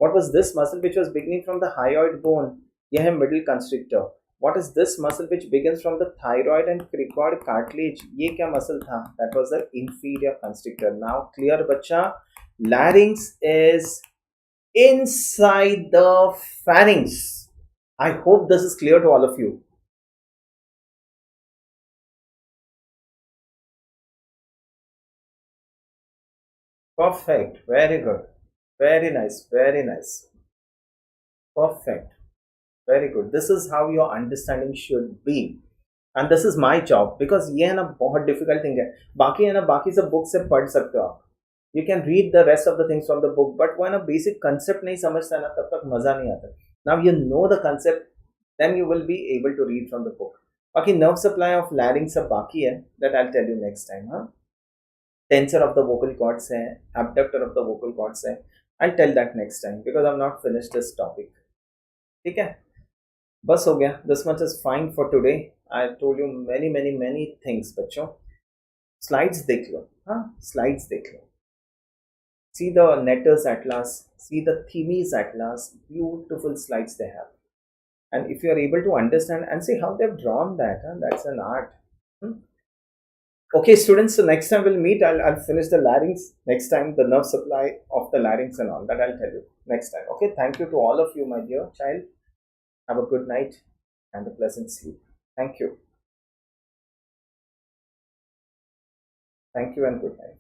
What was this muscle which was beginning from the hyoid bone? यह है middle constrictor. What is this muscle which begins from the thyroid and cricoid cartilage? ये क्या muscle था? That was the inferior constrictor. Now clear बच्चा? Larynx is inside the pharynx. I hope this is clear to all of you. Perfect. Very good. Very nice. Very nice. Perfect. Very good. This is how your understanding should be. And this is my job because ये है ना बहुत difficult thing है. बाकी है ना, बाकी सब book से पढ़ सकते हो आप. You can read the rest of the things from the book, but वो है ना basic concept नहीं समझता ना, तब तक मजा नहीं आता. Now you know the concept, then you will be able to read from the book. बाकी nerve supply of larynx सब बाकी है, that I'll tell you next time. हाँ, tensor of the vocal cords है, abductor of the vocal cords है. I'll tell that next time because I'm not finished this topic. ठीक है, बस हो गया. This much is fine for today. I told you many things बच्चों. Slides देख लो. हाँ, slides देख लो. See the Netter's Atlas, see the Thimis Atlas. Beautiful slides they have. And if you are able to understand and see how they've drawn that, huh? That's an art. Hmm? Okay, students, so next time we'll meet. I'll finish the larynx next time, the nerve supply of the larynx and all that I'll tell you next time. Okay, thank you to all of you, my dear child. Have a good night and a pleasant sleep. Thank you. Thank you and good night.